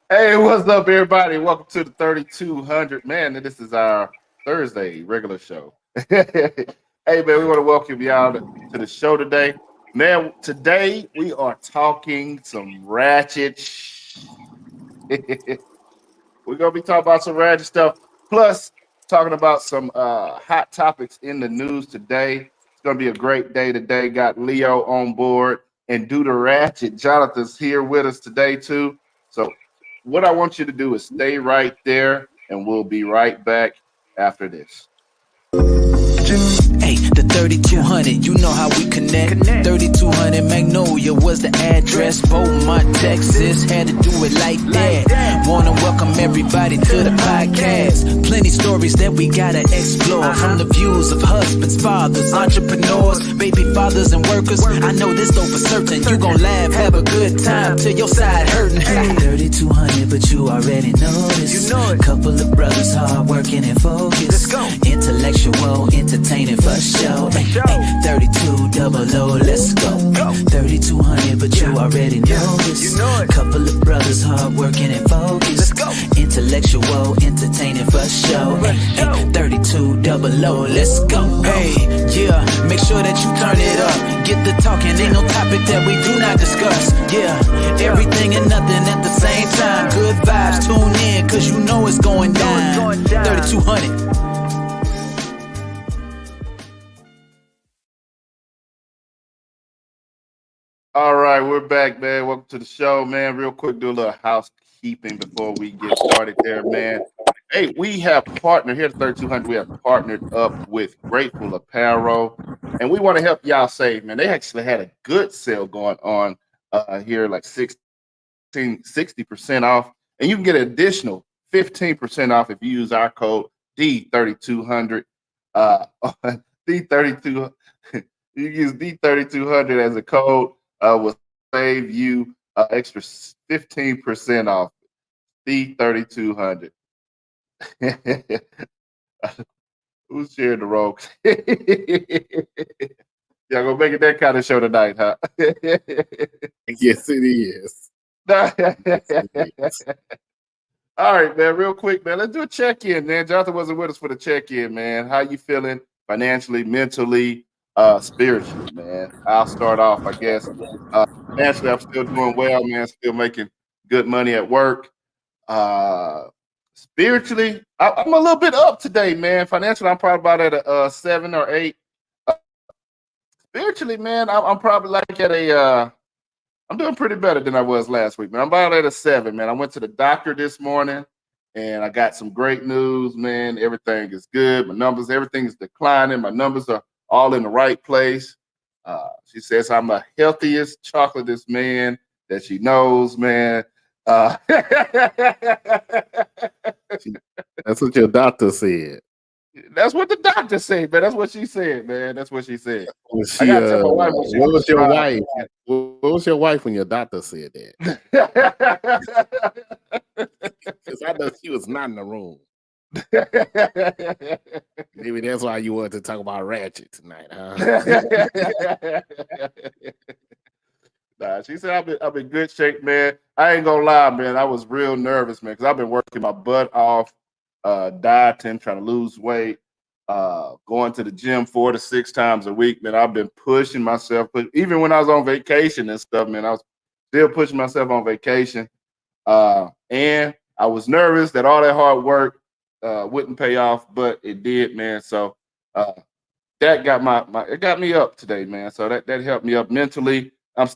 Hey, what's up, everybody? Welcome to the 3200. Man, this is our Thursday regular show. Hey, man, we want to welcome y'all to the show today. Man, today we are talking some ratchet. We're going to be talking about some ratchet stuff, plus talking about some hot topics in the news today. It's going to be a great day today. Got Leo on board and Do the Ratchet. Jonathan's here with us today, too. So, what I want you to do is stay right there, and we'll be right back after this. Hey, the 3200, you know how we connect. 3200 Magnolia was the address. Beaumont, Texas, had to do it like that. Wanna welcome everybody to the podcast. Plenty stories that we gotta explore. From the views of husbands, fathers, entrepreneurs, baby fathers, and workers. I know this though for certain. You gon' laugh, have a good time till your side hurting. 3200, but you already know this. You know it. Couple of brothers hard working and focused. Let's go. Intellectual, entertaining for show. 32 double O, let's go. 3200, but you already know this. You know it. Couple of brothers hard working and focused. Let's go. Intellectual, entertaining for show. 32 double O, let's go. Hey, yeah, make sure that you turn it up. Get the talking, ain't no topic that we do not discuss. Yeah, everything and nothing at the same time. Good vibes, tune in, cause you know it's going down. 3200. All right, we're back, man. Welcome to the show, man. Real quick, do a little housekeeping before we get started there, man. Hey, we have partnered here at 3200. We have partnered up with Grateful Apparel, and we want to help y'all save, man. They actually had a good sale going on here, like 60% off, and you can get an additional 15% off if you use our code D3200. Uh, D32, you use D3200 as a code, will save you extra 15% off D3200. Who's sharing the road? Y'all gonna make it that kind of show tonight, huh? Yes, it is. All right, man. Real quick, man. Let's do a check-in, man. Jonathan wasn't with us for the check-in, man. How you feeling financially, mentally, spiritually, man? I'll start off, I guess. Financially, I'm still doing well, man. Still making good money at work. Uh, Spiritually, I'm a little bit up today, man. Financially, I'm probably about at a 7 or 8. Uh, Spiritually, man, I'm probably like at a I'm doing pretty better than I was last week, man. I'm about at a 7, man. I went to the doctor this morning and I got some great news, man. Everything is good. My numbers, everything is declining. My numbers are all in the right place. She says I'm the healthiest, chocolatest man that she knows, man. That's what your doctor said. That's what the doctor said, man. That's what she said, man. That's what she said. Was I she? gotta tell my wife when she What was your prescribes. wife? What was your wife when your doctor said that? Because I know she was not in the room. Maybe that's why you wanted to talk about Ratchet tonight, huh? Nah, she said I'm in good shape, man. I ain't gonna lie, man. I was real nervous, man, because I've been working my butt off, dieting, trying to lose weight, going to the gym 4 to 6 times a week, man. I've been pushing myself, but even when I was on vacation and stuff, man, I was still pushing myself on vacation. And I was nervous that all that hard work wouldn't pay off, but it did, man. So uh, that got my it got me up today, man. So that helped me up mentally. I'm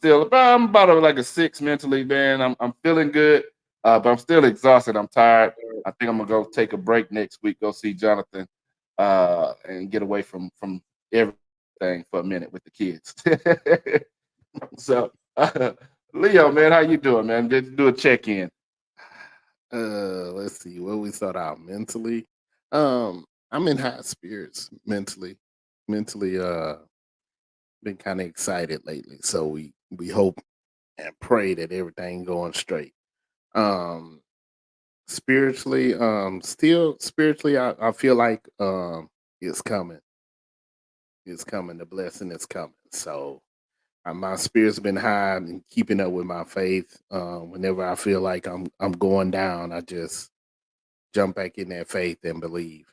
about like a 6 mentally, man. I'm feeling good, but I'm still exhausted. I'm tired. I think I'm gonna go take a break next week. Go see Jonathan, and get away from everything for a minute with the kids. So, Leo, man, how you doing, man? Let's do a check in. Let's see. Where we start out mentally. I'm in high spirits mentally. Mentally, been kind of excited lately. So we hope and pray that everything going straight. Um, spiritually, still spiritually, I feel like it's coming. It's coming. The blessing is coming. So My spirit's been high and keeping up with my faith. Whenever I feel like I'm going down, I just jump back in that faith and believe.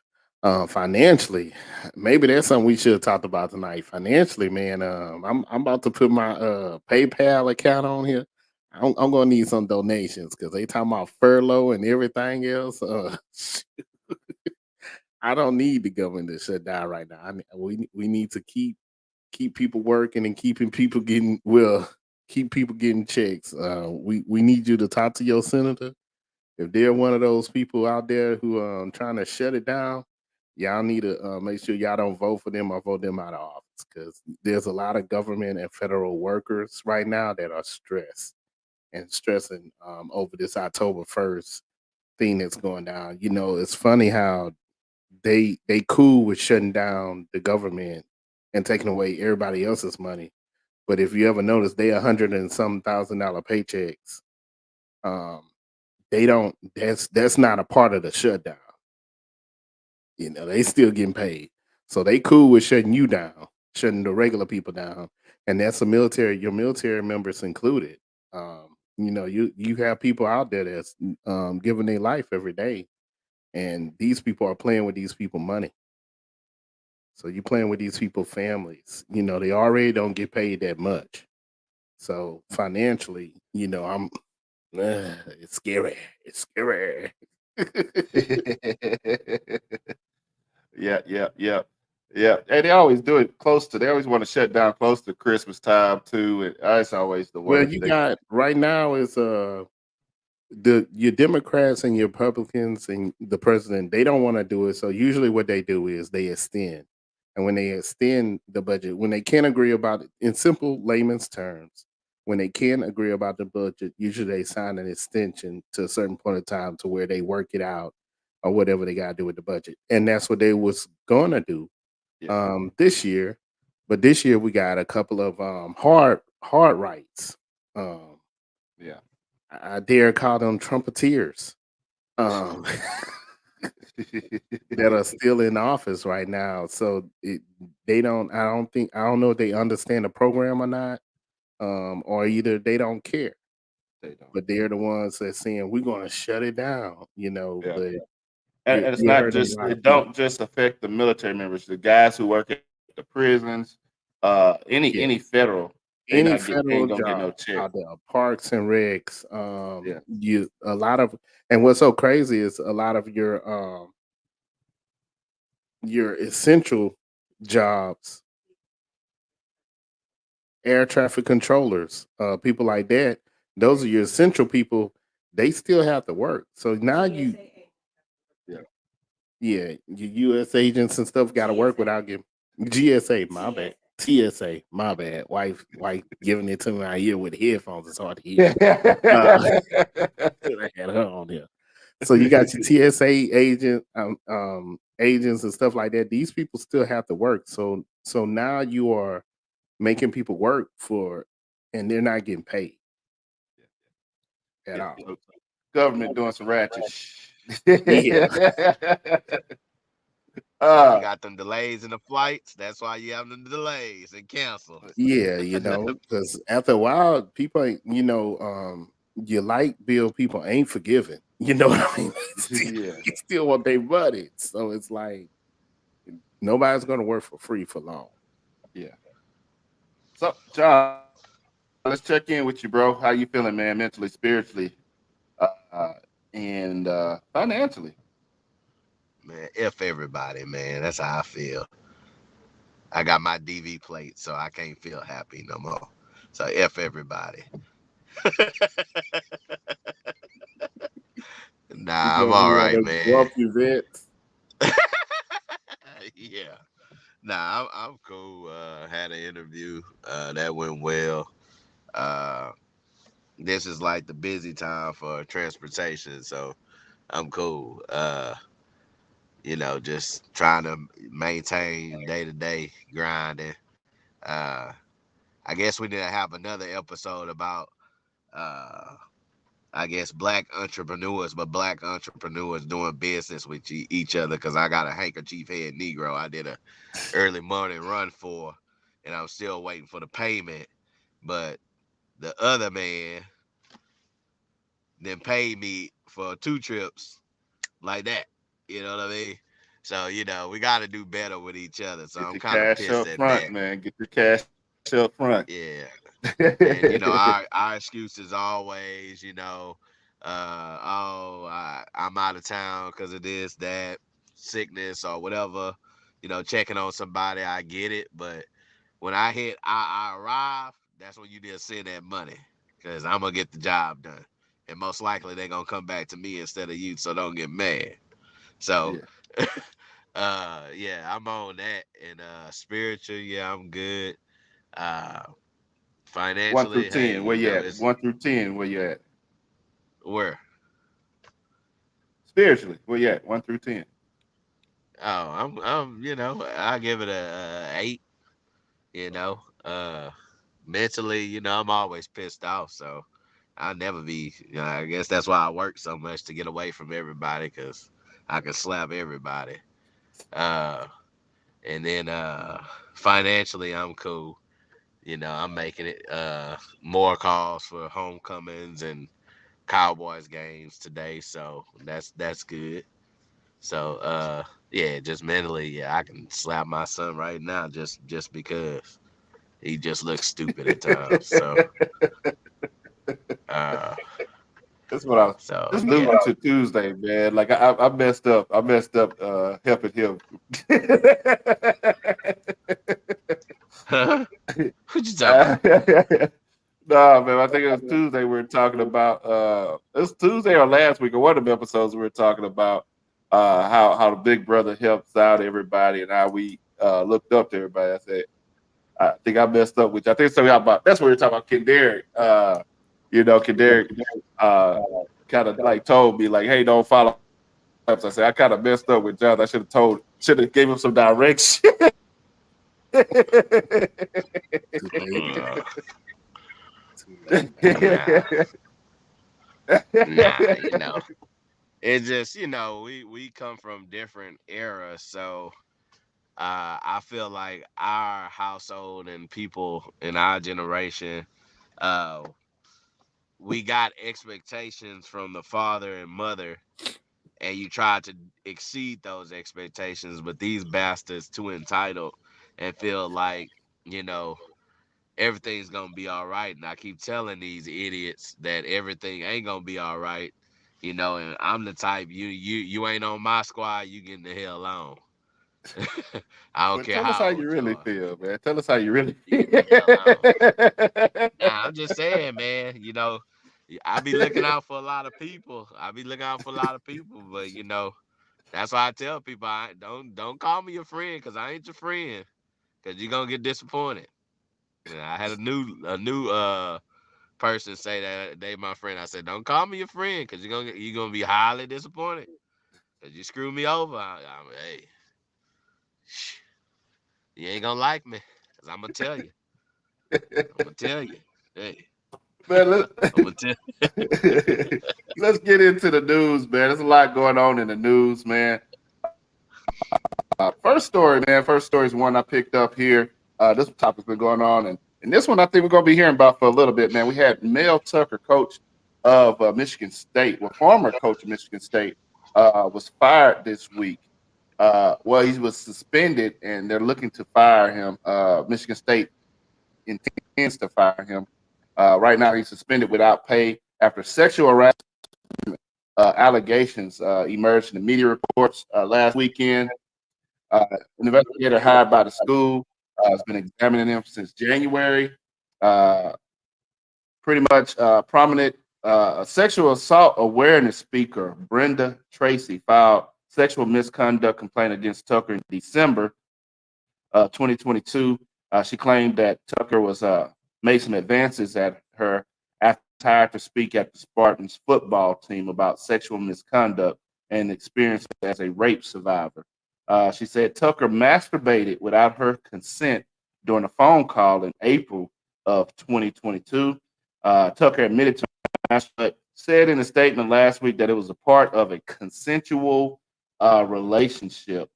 Financially, maybe that's something we should have talked about tonight. Financially, man, I'm about to put my PayPal account on here. I'm gonna need some donations because they talking about furlough and everything else. I don't need the government to shut down right now. We need to keep people working and keeping people getting keep people getting checks. We need you to talk to your senator if they're one of those people out there who trying to shut it down. Y'all need to make sure y'all don't vote for them or vote them out of office because there's a lot of government and federal workers right now that are stressed and stressing over this October 1st thing that's going down. You know, it's funny how they cool with shutting down the government and taking away everybody else's money. But if you ever notice, they 100 and some thousand dollar paychecks. Um, they don't. That's not a part of the shutdown. You know, they still getting paid, so they cool with shutting you down, shutting the regular people down, and that's the military. Your military members included. You know, you have people out there that's giving their life every day, and these people are playing with these people money. So you playing with these people families. You know, they already don't get paid that much. So financially, you know, it's scary. It's scary. Yeah, yeah, yeah, yeah. And they always do it close to. They always want to shut down close to Christmas time too. And that's always the Well, worst. you They got right now is the your Democrats and your Republicans and the president, they don't want to do it. So usually what they do is they extend. And when they extend the budget, when they can't agree about it in simple layman's terms, when they can't agree about the budget, usually they sign an extension to a certain point of time to where they work it out or whatever they gotta do with the budget. And that's what they was gonna do yeah, this year. But this year we got a couple of hard rights. Um yeah. I dare call them trumpeters um, that are still in office right now. So they don't. I don't think. I don't know if they understand the program or not, or either they don't care. They don't. But they're the ones that saying we're going to shut it down. You know, Yeah. but And it's you're not hurting a just lot of it people. don't just affect the military members, the guys who work at the prisons, any Yeah, federal, any they ain't federal gonna get no job check. out there, parks and recs. Yeah, You a lot of, and what's so crazy is a lot of your essential jobs, air traffic controllers, people like that. Those are your essential people. They still have to work. So now yeah. yeah, your U.S. agents and stuff got to work without getting GSA. My bad. TSA. My bad. Wife giving it to me out here with headphones. It's hard to hear. Uh, I had her on here. So you got your TSA agents and stuff like that. These people still have to work. So now you are making people work for, and they're not getting paid at Yeah. all. So government doing some ratchet. Shh. Yeah, They uh, got them delays in the flights. That's why you have them delays and cancels. yeah, because after a while, people, your light bill people ain't forgiving. You know what I mean? yeah, They still want their money, so it's like nobody's gonna work for free for long. yeah. So, John, let's check in with you, bro. How you feeling, man? Mentally, spiritually, and financially. Man, F everybody, man. That's how I feel. I got my DV plate, so I can't feel happy no more. So F everybody. You Nah, I'm gonna be all one of right, those man. grumpy vets. Yeah. Nah, I'm cool. Had an interview. That went well. Uh, this is like the busy time for transportation, so I'm cool. Just trying to maintain day to day grinding. Uh, I guess we need to have another episode about, uh, I guess, black entrepreneurs, but black entrepreneurs doing business with each other. Cause I got a handkerchief head Negro I did a early morning run for, and I'm still waiting for the payment. but the other man then paid me for 2 trips like that. You know what I mean? So, we got to do better with each other. So Get I'm your kind of cash pissed up at front, that. man. Get your cash up front. Yeah. And, our excuse is always, oh, I'm out of town because of this, that, sickness, or whatever. Checking on somebody, I get it. But when I arrive, that's when you need to send that money because I'm going to get the job done. And most likely they're going to come back to me instead of you. So don't get mad. So, Yeah. yeah, I'm on that. And spiritual, yeah, I'm good. Uh, One through financially, hey, 10, where you at? it's 1 through 10, where you at? where. Spiritually, where you at? 1 through 10. Oh, I give it a 8. You know, uh, mentally, I'm always pissed off, so I'll never be. I guess that's why I work so much to get away from everybody, cause I can slap everybody. Uh, and then financially, I'm cool. I'm making it. More calls for homecomings and Cowboys games today, so that's good. So yeah, just mentally, yeah, I can slap my son right now just because he just looks stupid at times. So uh That's what I was so just yeah. alluding to Tuesday, man. Like I messed up. I messed up helping him. What you talking about? No, man. I think it was Tuesday. We were talking about. It was Tuesday or last week or one of the episodes we were talking about how the Big Brother helps out everybody and how we looked up to everybody. I said I think I messed up, which I think so. About that's what we were talking about. Kendrick. Kendrick uh, kind of like told me like, "Hey, don't follow." I said I kind of messed up with John. I should have gave him some direction. Too late. Uh, Too late. nah, nah. It's just we come from different eras, so I feel like our household and people in our generation, uh, we got expectations from the father and mother, and you try to exceed those expectations, but these bastards too entitled and feel like you know everything's gonna be all right. And I keep telling these idiots that everything ain't gonna be all right. And I'm the type you ain't on my squad, you getting the hell on. I don't But care tell us how how you old you really are. feel, man. Tell us how you really You feel. getting the hell on. Nah, I'm just saying, man. I be looking out for a lot of people. I be looking out for a lot of people, but that's why I tell people I don't call me your friend because I ain't your friend because you're gonna get disappointed. I had a new person say that they my friend. I said, don't call me your friend because you're gonna be highly disappointed because you screwed me over. Hey, you ain't gonna like me because I'm gonna tell you. I'm gonna tell you. Hey, Man, I'm gonna tell. let's get into the news, man. There's a lot going on in the news, man. First story, man. First story is one I picked up here. This topic's been going on, and this one I think we're going to be hearing about for a little bit, man. We had Mel Tucker, coach of Michigan State, well, former coach of Michigan State, was fired this week. Well, he was suspended, and they're looking to fire him. Michigan State intends to fire him. Right now, he's suspended without pay after sexual harassment allegations emerged in the media reports last weekend. An investigator hired by the school has been examining him since January. Uh, Pretty much prominent sexual assault awareness speaker Brenda Tracy filed sexual misconduct complaint against Tucker in December 2022. She claimed that Tucker was made some advances at her after hired to speak at the Spartans football team about sexual misconduct and experience as a rape survivor. She said Tucker masturbated without her consent during a phone call in April of 2022. Tucker admitted to masturbate, said in a statement last week that it was a part of a consensual relationship.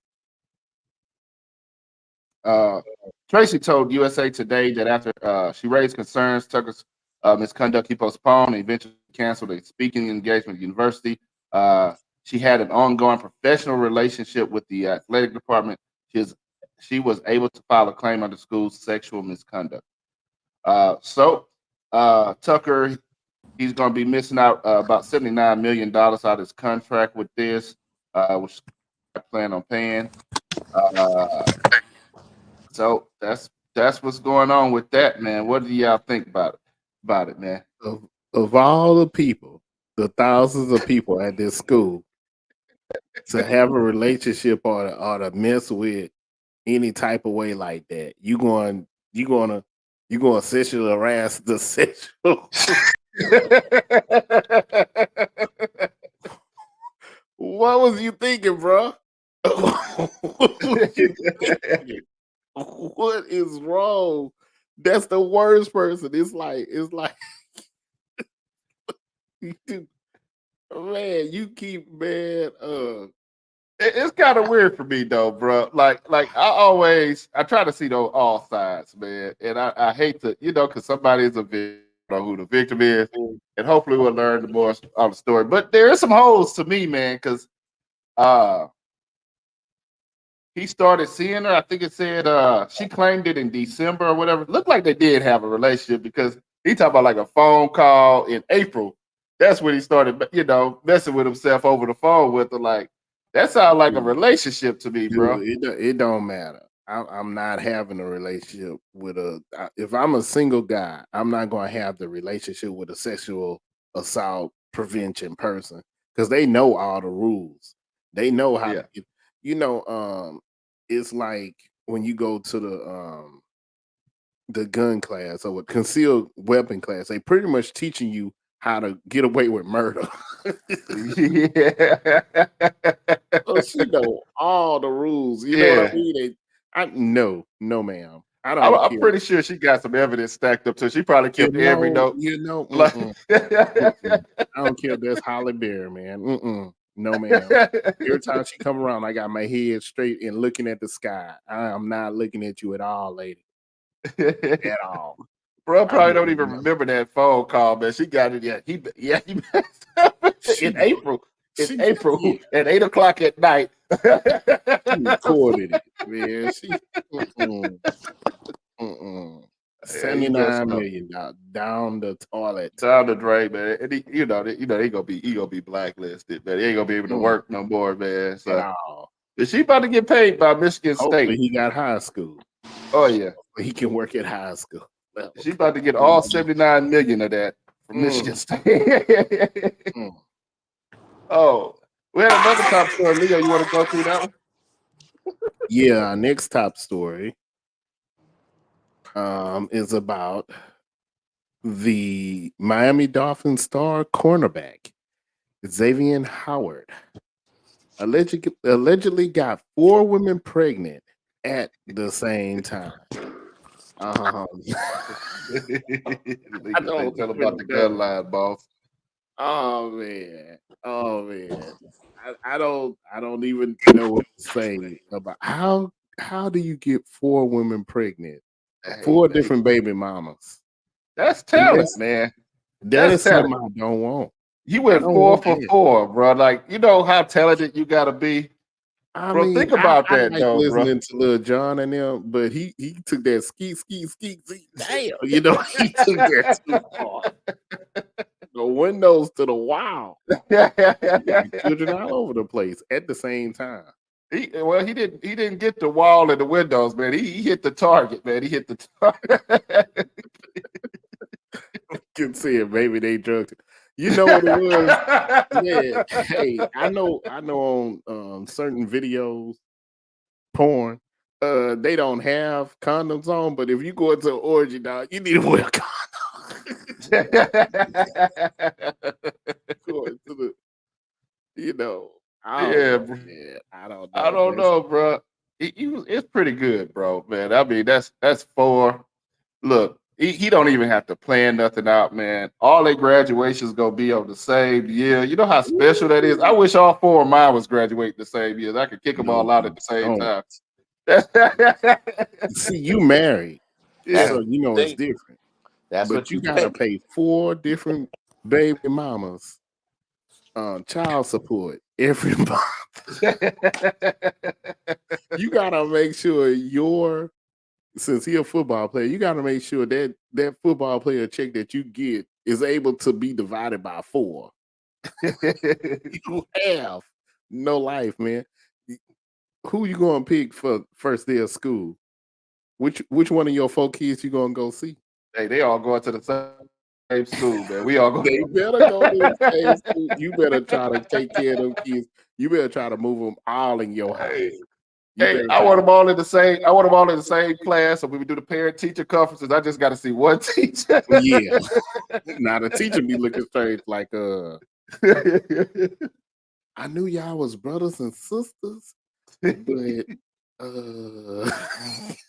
Uh, Tracy told USA Today that after she raised concerns Tucker's misconduct, he postponed and eventually canceled a speaking engagement at the university. Uh, she had an ongoing professional relationship with the athletic department. She is she was able to file a claim under school's sexual misconduct. So Tucker, he's going to be missing out about $79 million out of his contract with this, which I plan on paying. Uh, so that's what's going on with that, man. What do y'all think about it, man? Of all the people, the thousands of people at this school, to have a relationship or to mess with any type of way like that, you going to sexual harass the sexual. What was you thinking, bro? What was you thinking? What is wrong? That's the worst person. It's like man, you keep man. It's kind of weird for me though, bro. Like I try to see those all sides, man, and I hate to, because somebody is a victim, know who the victim is, and hopefully we'll learn the more of the story. But there is some holes to me, man, because uh he started seeing her. I think it said she claimed it in December or whatever. Looked like they did have a relationship because he talked about like a phone call in April. That's when he started, messing with himself over the phone with her. Like that sounds like a relationship to me, bro. Dude, it don't matter. I'm not having a relationship with if I'm a single guy, I'm not going to have the relationship with a sexual assault prevention person because they know all the rules. They know how Yeah. to get, it's like when you go to the gun class or concealed weapon class, they pretty much teaching you how to get away with murder. Yeah. So she know all the rules. You know what I mean? No, ma'am. I don't I'm care. pretty sure she got some evidence stacked up too. She probably kept every note. Like, I don't care if that's Holly Berry, man. No, ma'am. Every time she come around, I got my head straight and looking at the sky. I am not looking at you at all, lady. At all. Bro, probably I'm don't even remember that phone call, man. She got it. He messed up in April. In April at 8 o'clock at night. She recorded it, man. $79 million down the toilet. Down the drain, man. And he gonna be blacklisted, man. He ain't gonna be able to work no more, man. At So all. is she about to get paid by Michigan Hopefully State? he got high school. Oh yeah. He can work at high school. She about to get all 79 million of that from Michigan State. Oh, we had another top story. Leo, you want to go through that one? Yeah, our next top story is about the Miami Dolphins star cornerback Xavier Howard allegedly got 4 women pregnant at the same time. I don't tell about the gun line, boss. Oh man. I don't even know what to say about how do you get 4 women pregnant? 4 different baby mamas. That's talent, man. That is something I don't want. You went 4 for 4, bro. Like, you know how talented you gotta be. I bro, mean, think about I that like though, bro. listening to Lil Jon and them, but he took that ski. Damn, he took that too far. The windows to the wall. Children all over the place at the same time. He didn't get the wall and the windows, man. He hit the target, man. He hit the target. You can see it, baby. They drugged it. You know what it was? Yeah. Hey, I know on certain videos, porn, they don't have condoms on, but if you go into an orgy, dog, you need to wear a condom. Going to the, I don't know. Bro. It's pretty good, bro, man. I mean, that's 4. Look, he don't even have to plan nothing out, man. All their graduations gonna be on the same year. You know how special that is. I wish all 4 of mine was graduating the same year. I could kick them all out at the same time. See, you married, Yeah. so you know it's See, different. that's But what you you gotta think. pay 4 different baby mamas child support every month. You gotta make sure since he a football player, you gotta make sure that that football player check that you get is able to be divided by 4. You have no life, man. Who you gonna pick for first day of school? Which one of your 4 kids you gonna go see? Hey, they all going to the same school, man. We all They go. better go to the same school. You better try to take care of them kids. You better try to move them all in your house. Hey, You hey, better I try want to, them all in the same. I want them all in the same class. So when we do the parent teacher conferences, I just got to see one teacher. yeah. Now the teacher be looking straight like I knew y'all was brothers and sisters, but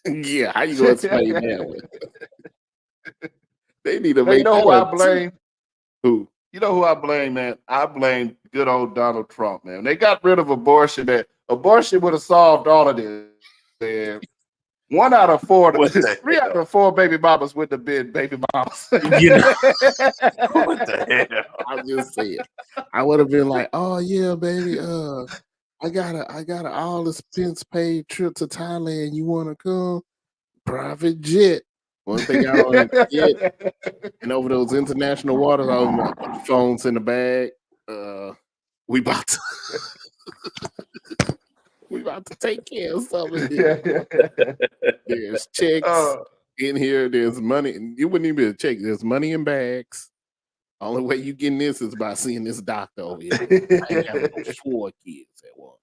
yeah, how you gonna explain that one? They need to Man, you make know that who I a teacher. blame? Who? You know who I blame, man? I blame good old Donald Trump, man. They got rid of abortion, man. Abortion would have solved all of this, man. 1 out of 4, What the 3 out of 4 baby mamas wouldn't have been baby mamas. You know, What the hell? I'm just saying. I would have been like, oh yeah, baby, I got a all expense paid trip to Thailand. You wanna come? Private jet. Once they got on that jet and over those international waters, I was like, put the phones in the bag. We about to we about to take care of some of this. There's checks Oh. in here. There's money. You wouldn't even be able to check. There's money in bags. Only way you getting this is by seeing this doctor over here. I ain't having no 4 kids at once.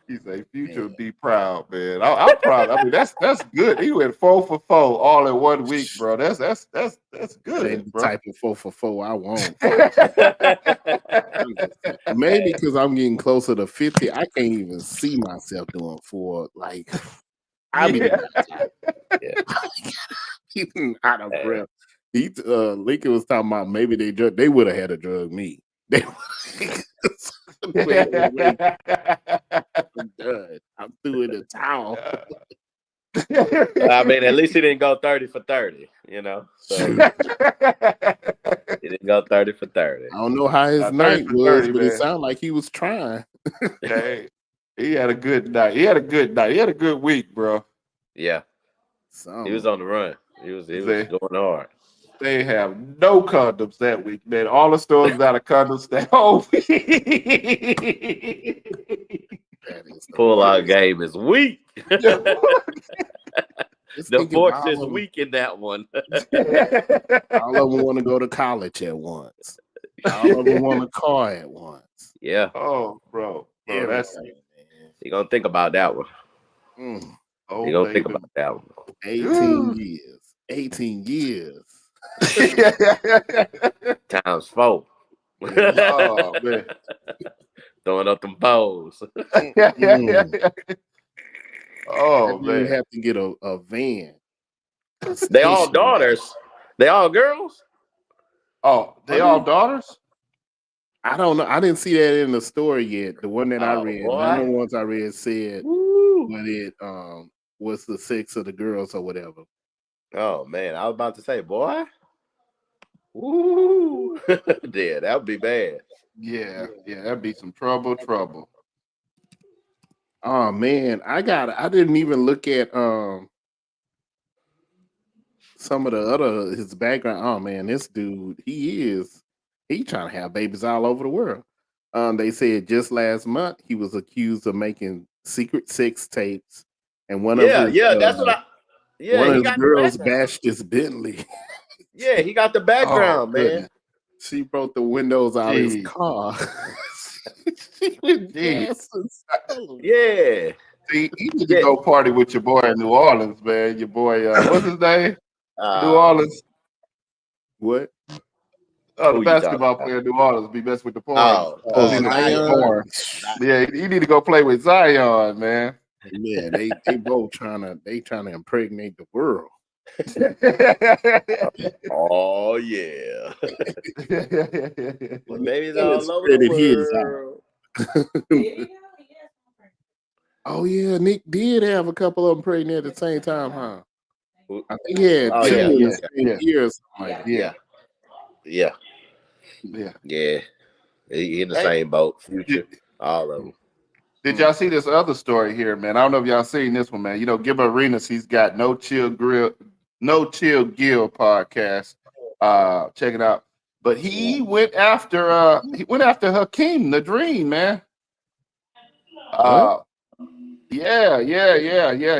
He's a future Man. would be proud, man. I'm proud. I mean, that's good. He went 4 for 4 all in 1 week, bro. That's That good, ain't the bro. type of 4 for 4 I want. I'm just saying. Maybe because I'm getting closer to 50, I can't even see myself doing 4. Like, I be Yeah. getting out of breath. Lincoln was talking about maybe they would have had to drug me. They wait, I'm done. I'm through in the towel. I mean, at least he didn't go 30 for 30, you know. So Shoot. he didn't go 30 for 30. I don't know how his 30 night for was, 30, but it man. sounded like he was trying. Hey, he had a good night. He had a good night. He had a good week, bro. Yeah, he was on the run. He was They, going hard. they have no condoms that week, man. All the stores was out of condoms that whole week. That is the Pull out worst. game is weak. Just The thinking force is weak in that one. all of them want to go to college at once. All of them want a car at once. Yeah, Oh, bro, that's Everything, man. you gonna think about that one. Mm. You oh gonna think baby. about that one. 18 years. 18 years. Times 4. Oh man. Throwing up them bows. Mm. Oh That man man. have to get a van. A They all station wagon. daughters. They all girls. Oh, they all daughters? I don't know. I didn't see that in the story yet. The one that I Oh read, none of the boy. ones I read said Woo. what it was the sex of the girls or whatever. Oh man, I was about to say, boy. Woo. Yeah, that would be bad. Yeah, that'd be some trouble. Oh man, I didn't even look at some of the other his background. Oh man, this dude, he trying to have babies all over the world. They said just last month he was accused of making secret sex tapes, and Yeah, that's what I. Yeah, one of he his got the girls background. bashed his Bentley. Yeah, he got the Oh background, man. goodness. She broke the windows out of his Jeez. car. She was Jeez. gassing so. Yeah. See, you need to Yeah. go party with your boy in New Orleans, man. Your boy, what's his name? New Orleans. What? Oh, the Who you talking basketball about? player in New Orleans be messing with the porn. Oh, Seen him Zion. porn. Yeah, you need to go play with Zion, man. Yeah, they both trying to impregnate the world. Oh yeah. Well, babies And all it's over the spreading his out. world. Oh yeah, Nick did have a couple of them pregnant at the same time, huh? Who- I think he had Oh two Yeah, yeah, in yeah, the same yeah, year or something like that. yeah, yeah, yeah. yeah. He in the Hey, same boat. did, Future, all of them. did y'all see this other story here, man? I don't know if y'all seen this one, man. You know, Gib Arenas, he's got No Chill Gill podcast. Check it out. But he went after Hakeem the Dream, man. What? Uh yeah.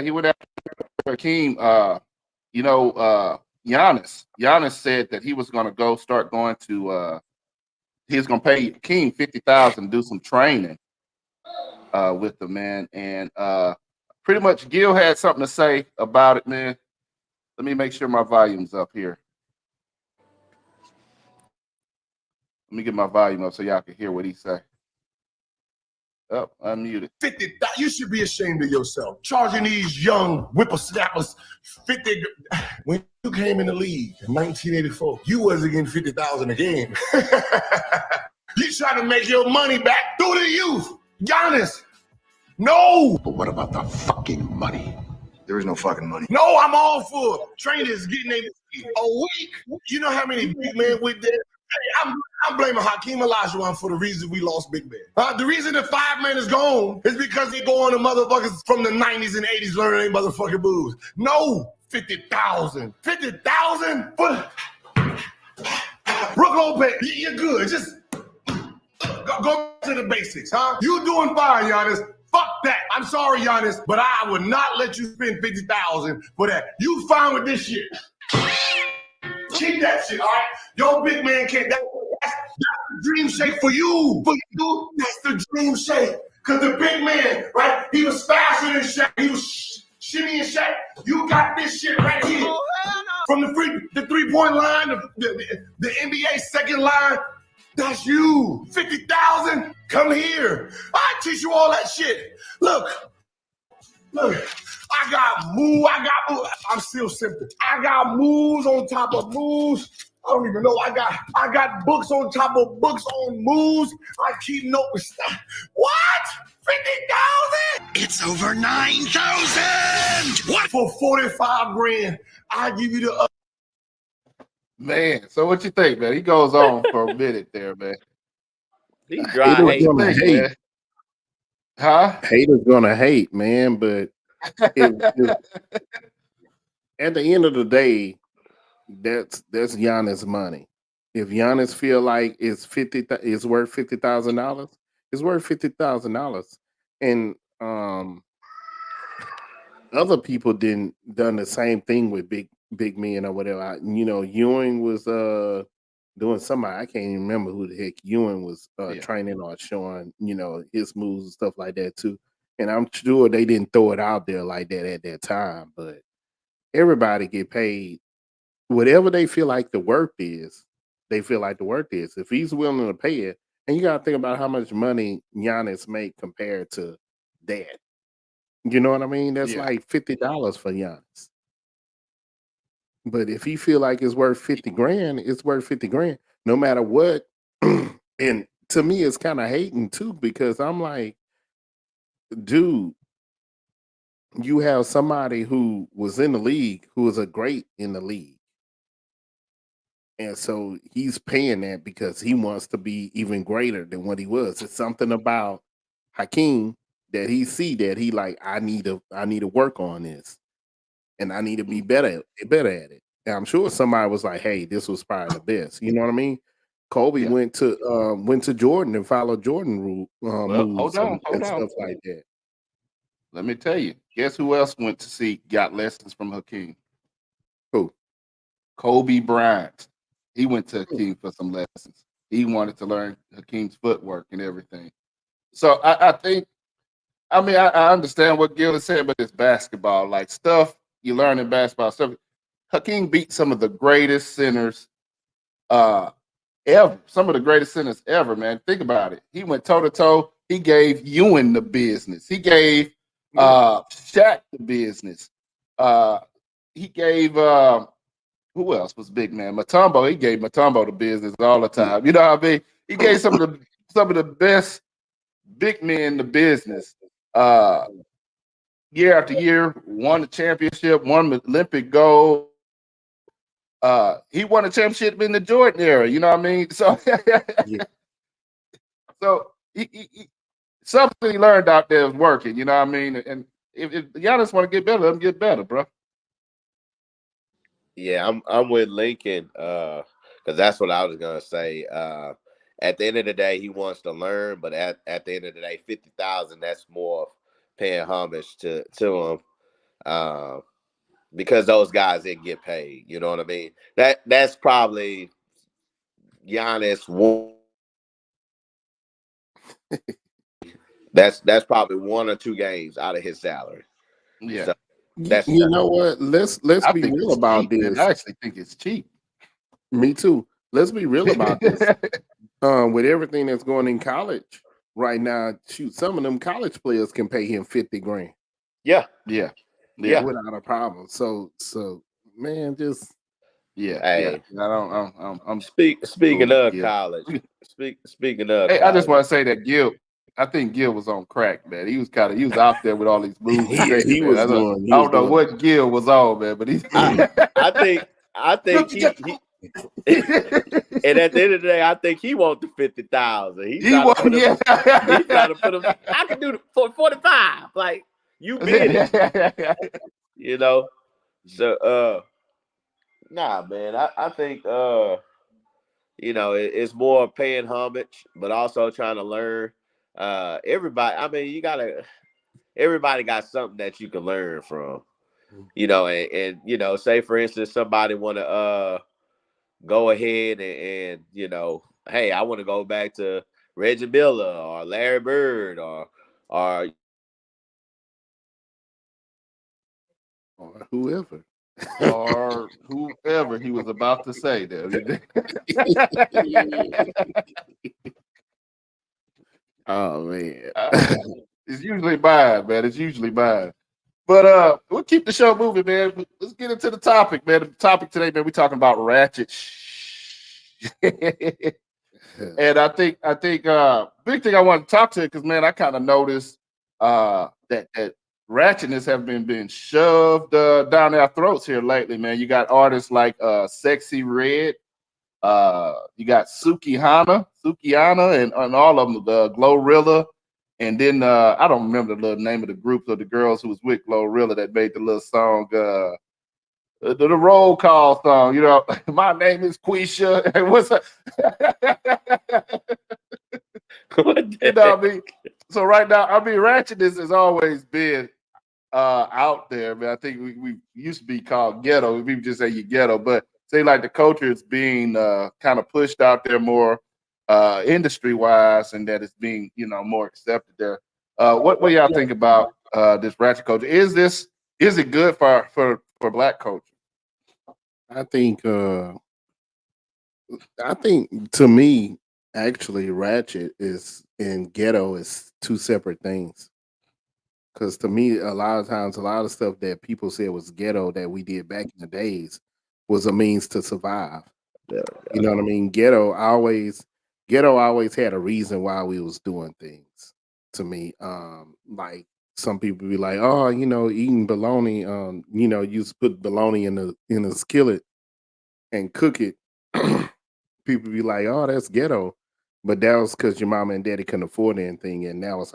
He went after Hakeem. Giannis. Giannis said that he was gonna start going to he was gonna pay Hakeem 50,000 to do some training with the man. And pretty much Gil had something to say about it, man. Let me make sure my volume's up here. Let me get my volume up so y'all can hear what he say. Oh, unmuted. 50, you should be ashamed of yourself. Charging these young whippersnappers 50. When you came in the league in 1984, you wasn't getting 50,000 a game. You trying to make your money back through the youth. Giannis, no. But what about the fucking money? There is no fucking money. No, I'm all for trainers getting a week. You know how many big men with there? Hey, I'm blaming Hakeem Olajuwon for the reason we lost Big Man. The reason the 5 man is gone is because they go on the motherfuckers from the 90s and 80s learning their motherfucking moves. No, 50,000. 50,000? Brook Lopez, you're good. Just go to the basics, huh? You doing fine, Giannis. Fuck that. I'm sorry, Giannis, but I would not let you spend 50,000 for that. You fine with this shit. Keep that shit, all right? Your big man can't. That's the dream shake for you. For you, that's the dream shake. Because the big man, right? He was faster than Shaq. He was shimmy and Shaq. You got this shit right here. From the 3-point line, the NBA second line. That's you. 50,000. Come here. I teach you all that shit. Look. I got moves. I'm still simple. I got moves on top of moves. I don't even know. I got books on top of books on moves. I keep notes. What? 50,000? It's over 9,000! What? For 45 grand, I give you the. Man, so what you think, man? He goes on for a minute there, man. He dry Haters hate. gonna Think, hate. man? Huh? Haters gonna hate, man. But if at the end of the day, that's Giannis' money. If Giannis feel like it's worth $50,000, it's worth $50,000. And other people done the same thing with big men or whatever. Ewing was doing somebody, I can't even remember who the heck Ewing was Yeah. training or showing, his moves and stuff like that too. And I'm sure they didn't throw it out there like that at that time, but everybody get paid whatever they feel like the worth is. They feel like the worth is. If he's willing to pay it, and you gotta think about how much money Giannis make compared to that. You know what I mean? That's Yeah. like $50 for Giannis. But if he feel like it's worth 50 grand, it's worth 50 grand, no matter what. And to me, it's kind of hating too, because I'm like, dude, you have somebody who was in the league, who was a great in the league. And so he's paying that because he wants to be even greater than what he was. It's something about Hakeem that he see that he like, I need to work on this, and I need to be better at it. And I'm sure somebody was like, hey, this was probably the best. You know what I mean? Kobe Yeah. went to Jordan and followed Jordan rule Well, moves hold on. and stuff like that. Let me tell you. Guess who else got lessons from Hakeem? Who? Kobe Bryant. He went to Hakeem for some lessons. He wanted to learn Hakeem's footwork and everything. So I think, I mean, I understand what Gil is saying, but it's basketball. Like stuff you learn in basketball stuff. Hakeem beat some of the greatest centers ever. Some of the greatest centers ever, man. Think about it. He went toe to toe. He gave Ewing the business. He gave Shaq the business. He gave who else was big, man? Mutombo. He gave Mutombo the business all the time. You know what I mean? He gave some of the best big men the business. year after year, won the championship, won the Olympic gold. He won a championship in the Jordan era. You know what I mean? So, Yeah. so something he learned out there is working. You know what I mean? And if Giannis want to get better, let him get better, bro. Yeah, I'm with Lincoln, because that's what I was gonna say. At the end of the day, he wants to learn, but at the end of the day, 50,000, that's more of paying homage to him. Uh, because those guys didn't get paid. You know what I mean? That's probably Giannis. That's probably 1 or 2 games out of his salary. Yeah, So that's You know what? Let's I be think real it's about cheap, man. I this. actually think it's cheap. Me too. Let's be real about this. With everything that's going in college right now, shoot, some of them college players can pay him 50 grand yeah, Yeah, yeah, yeah. without a problem. So man, just yeah, yeah. Hey, I'm cool speaking with of Gil. college, speaking of Hey, I just college, want to say that Gil. I think Gil was on crack, man. He was out there with all these moves and yeah, shakes, man. he I was don't know doing what Gil was on, man, but he's I I think I think he and at the end of the day, I think he wants the 50,000. He he trying to was, put him. yeah. He trying to put him. I can do the for 45. Like you bid it, you know. So nah, man. I think it's more paying homage, but also trying to learn. Everybody. I mean, you gotta. Everybody got something that you can learn from. And say for instance, somebody want to go ahead and hey, I want to go back to Reggie Miller or Larry Bird or or whoever. or whoever he was about to say there. Oh man. It's usually mine, man. It's usually mine. But we'll keep the show moving, man. Let's get into the topic, man. The topic today, man, we're talking about Ratchet Shhh. And I think big thing I want to talk to because man, I kind of noticed that ratchetness have been being shoved down our throats here lately, man. You got artists like Sexy Red, you got Sukiana, and all of them, the Glorilla, and then I don't remember the little name of the group of the girls who was with Glorilla that made the little song. The roll call song, my name is Quisha. And what's what you the know heck? what I mean? So right now, I mean, ratchetness has always been out there, man. I think we used to be called ghetto. We just say you ghetto, but say like the culture is being kind of pushed out there more industry wise, and that it's being more accepted there. What y'all think about this ratchet culture? Is it good for black culture? I think I think to me, actually, ratchet is and ghetto is two separate things. Because to me, a lot of times, a lot of stuff that people said was ghetto that we did back in the days was a means to survive. You know what I mean? Ghetto always had a reason why we was doing things. To me, like some people be like, oh, eating bologna. You just put bologna in a skillet and cook it. People be like, "Oh, that's ghetto," but that was because your mama and daddy couldn't afford anything, and that was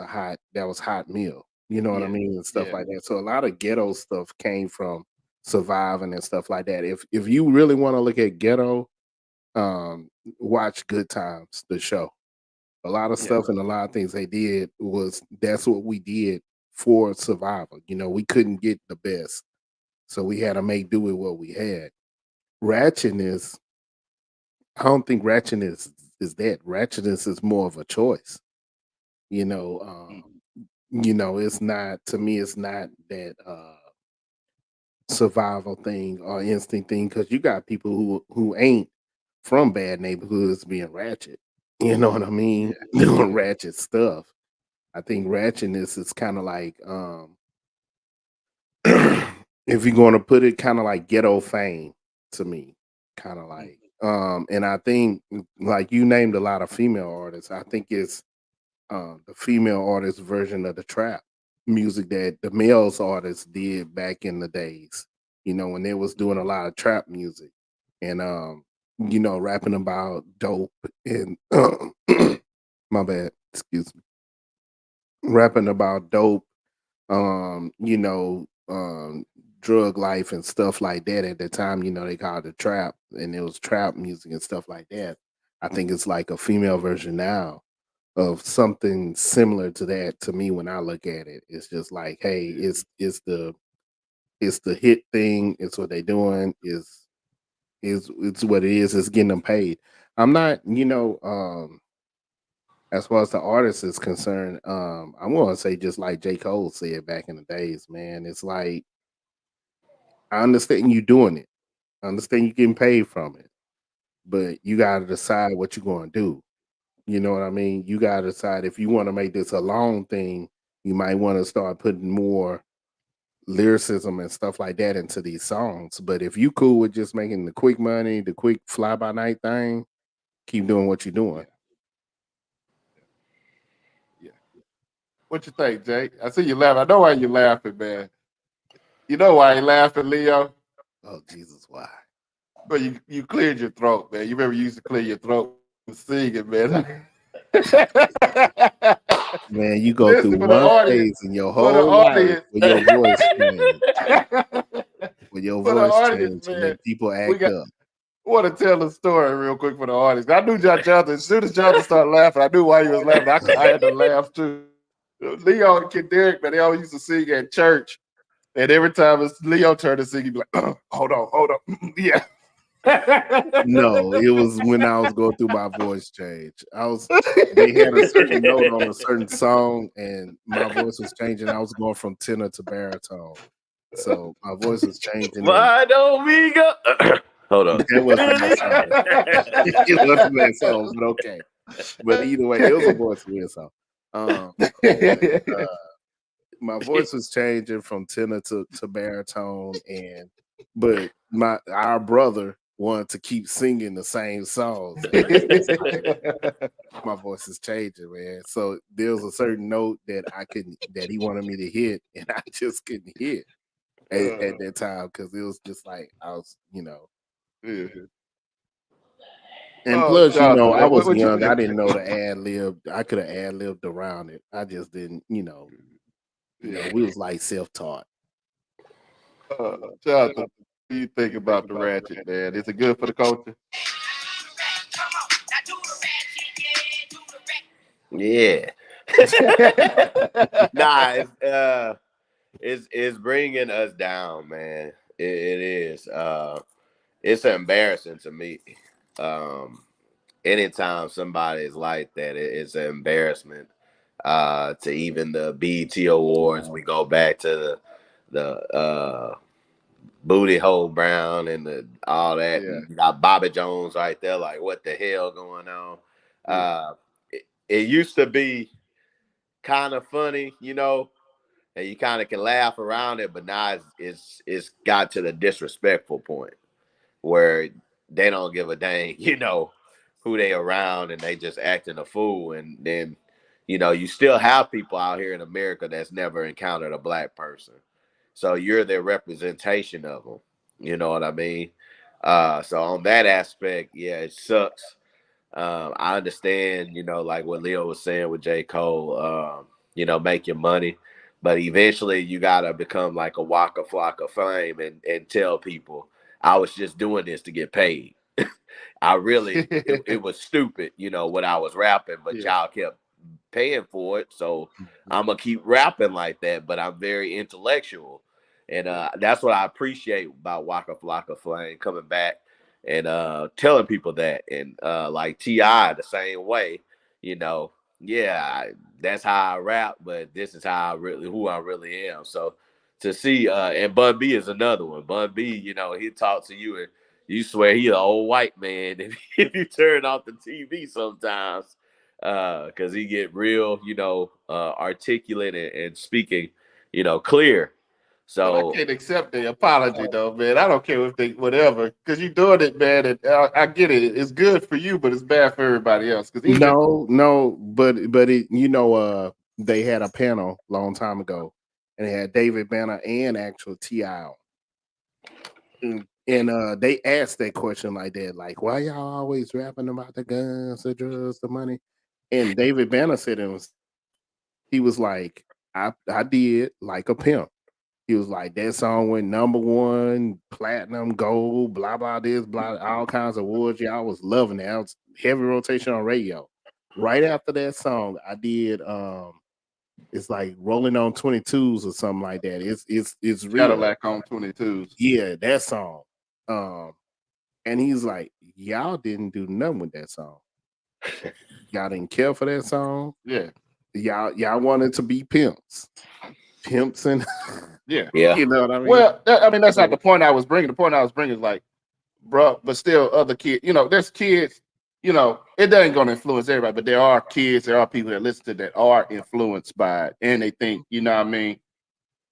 hot meal. You know what I Yeah, mean, and stuff yeah, like that. So a lot of ghetto stuff came from surviving and stuff like that. If you really want to look at ghetto, watch Good Times, the show. A lot of yeah, stuff and a lot of things they did was that's what we did for survival. We couldn't get the best, so we had to make do with what we had. Ratchetness I don't think ratchetness is that. Ratchetness is more of a choice. You know, mm, it's not to me. It's not that survival thing or instinct thing because you got people who ain't from bad neighborhoods being ratchet. You know what I mean? yeah, Doing yeah, ratchet stuff. I think ratchetness is kind of like if you're going to put it kind of like ghetto fame to me, kind of mm, like and I think like you named a lot of female artists. I think it's the female artist version of the trap. music that the males artists did back in the days. When they was doing a lot of trap music and rapping about dope and my bad, excuse me, rapping about dope, um, you know, um, drug life and stuff like that. At the time, they called it trap, and it was trap music and stuff like that. I think it's like a female version now of something similar to that. To me, when I look at it, it's just like, hey, it's the hit thing. It's what they doing. Is it's what it is. It's getting them paid. I'm not, as far as the artist is concerned, I'm gonna say just like J. Cole said back in the days, man. It's like I understand you doing it. I understand you getting paid from it, but you gotta decide what you're gonna do. You know what I mean? You gotta decide if you want to make this a long thing, you might want to start putting more lyricism and stuff like that into these songs. But if you cool with just making the quick money, the quick fly by night thing, keep doing what you're doing. Yeah. What you think, Jake? I see you laughing. I know why you're laughing, man. You know why you're laughing, Leo? Oh Jesus, why? But you cleared your throat, man. You remember you used to clear your throat with singing, man. Man, you go through Listen for the one audience. phase in your For the whole life audience. where your voice changed. When your For the voice audience, changed and man. then people We act got up. I want to tell a story real quick for the audience. I knew Jonathan, as soon as Jonathan started laughing, I knew why he was laughing. I had to laugh too. Leo and Kid Derek, man, they always used to sing at church. And every time it's Leo turned to sing, he'd be like, hold on. Yeah. No, it was when I was going through my voice change. They had a certain note on a certain song, and my voice was changing. I was going from tenor to baritone. So my voice was changing, and Why don't we go? Hold on. that wasn't that song. It wasn't that song, but okay. But either way, it was a voice weird song. My voice was changing from tenor to baritone, but our brother wanted to keep singing the same songs. My voice is changing, man. So there was a certain note that he wanted me to hit, and I just couldn't hit at that time because it was just like I was, Yeah. And Oh, plus, Jonathan, I man, was what you young. I think? didn't know the ad lib. I could have ad libbed around it. I just didn't, Yeah. we was like self taught. Jonathan, what do you think about the Ratchet, man? Is it good for the culture? Yeah. Nah, it's bringing us down, man. It is. It's embarrassing to me. Um, Anytime somebody is like that, it's an embarrassment. To even the BET Awards, we go back to the Booty Hole Brown and all that, Yeah. and you got Bobby Jones right there. Like, what the hell going on? Yeah. It used to be kind of funny, and you kind of can laugh around it, but now it's got to the disrespectful point where they don't give a dang, who they around, and they just acting a fool. And then, you still have people out here in America that's never encountered a black person. So you're their representation of them. You know what I mean? So on that aspect, yeah, it sucks. I understand, like what Leo was saying with J. Cole, make your money. But eventually you gotta become like a Waka Flocka Flame and tell people I was just doing this to get paid. I really it was stupid, what I was rapping, but Yeah. y'all kept paying for it. So I'm gonna keep rapping like that, but I'm very intellectual. And that's what I appreciate about Waka Flocka Flame coming back and telling people that. And like T.I. the same way, you know, yeah, that's how I rap, but this is how who I really am. So to see and Bun B is another one. Bun B, he talks to you and you swear he an old white man if you turn off the TV sometimes. Because he get real, articulate and speaking, clear. But I So can't accept the apology, though, man. I don't care if they whatever, because you're doing it, man. And I get it. It's good for you, but it's bad for everybody else. Because even No, but it, they had a panel a long time ago, and they had David Banner and actual Ti. And they asked that question like that, like, why y'all always rapping about the guns, the drugs, the money? And David Banner said he was like, I did like a pimp. He was like, that song went #1, platinum, gold, blah, blah, this, blah, all kinds of awards. Y'all was loving it. I was heavy rotation on radio. Right after that song, I did it's like Rolling on 22s or something like that. It's real. Cadillac on 22s. Yeah, that song. Um, and he's like, y'all didn't do nothing with that song. Y'all didn't care for that song. Yeah. Y'all wanted to be pimps. Pimps and Yeah. you know what I mean? Well, I mean, that's not the point I was bringing. The point I was bringing is like, bro, but still other kids, there's kids, it doesn't going to influence everybody, but there are kids, there are people that listen to that are influenced by it. And they think, you know what I mean?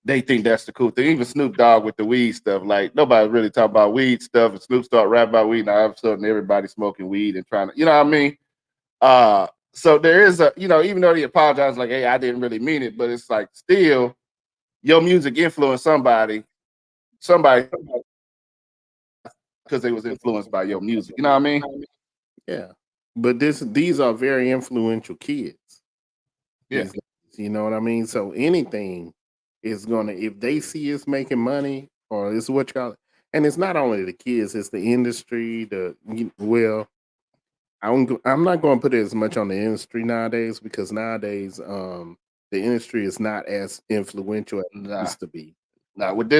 They think that's the cool thing. Even Snoop Dogg with the weed stuff, like nobody really talk about weed stuff. And Snoop start rapping about weed, now all of a sudden everybody smoking weed and trying to, you know what I mean? So there is a, even though he apologized, like, hey, I didn't really mean it, but it's like still your music influenced somebody because they was influenced by your music. You know what I mean? Yeah. But these are very influential kids. Yeah. You know what I mean? So anything is gonna, if they see it's making money, or it's what you call it, and it's not only the kids, it's the industry, I'm not going to put it as much on the industry nowadays, because nowadays the industry is not as influential as it used to be. Now with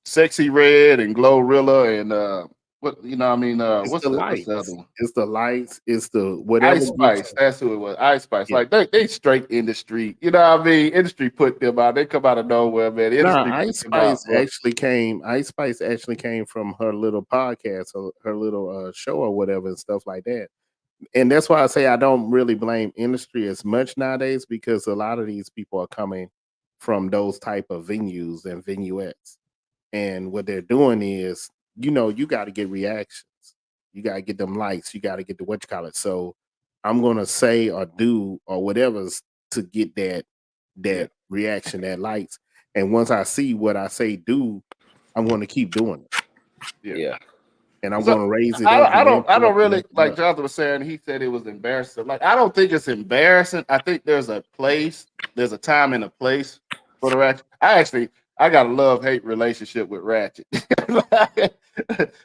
Sexy Red and Glorilla and what what's the lights? What's the other one? It's the lights. It's the whatever. Ice Spice. That's who it was. Ice Spice. Yeah. Like they straight industry. You know what I mean? Industry put them out. They come out of nowhere, man. Ice Spice actually came. Ice Spice actually came from her little podcast, or her little show, or whatever, and stuff like that. And that's why I say I don't really blame industry as much nowadays, because a lot of these people are coming from those type of venues and vignettes, and what they're doing is, you got to get reactions, you got to get them likes, you got to get the what you call it. So I'm gonna say or do or whatever to get that reaction, that likes. And once I see what I say do, I'm going to keep doing it. Yeah. And I'm going to raise it up. I don't really, like Jonathan was saying, he said it was embarrassing. Like, I don't think it's embarrassing. I think there's a time and a place for the Ratchet. I got a love-hate relationship with Ratchet.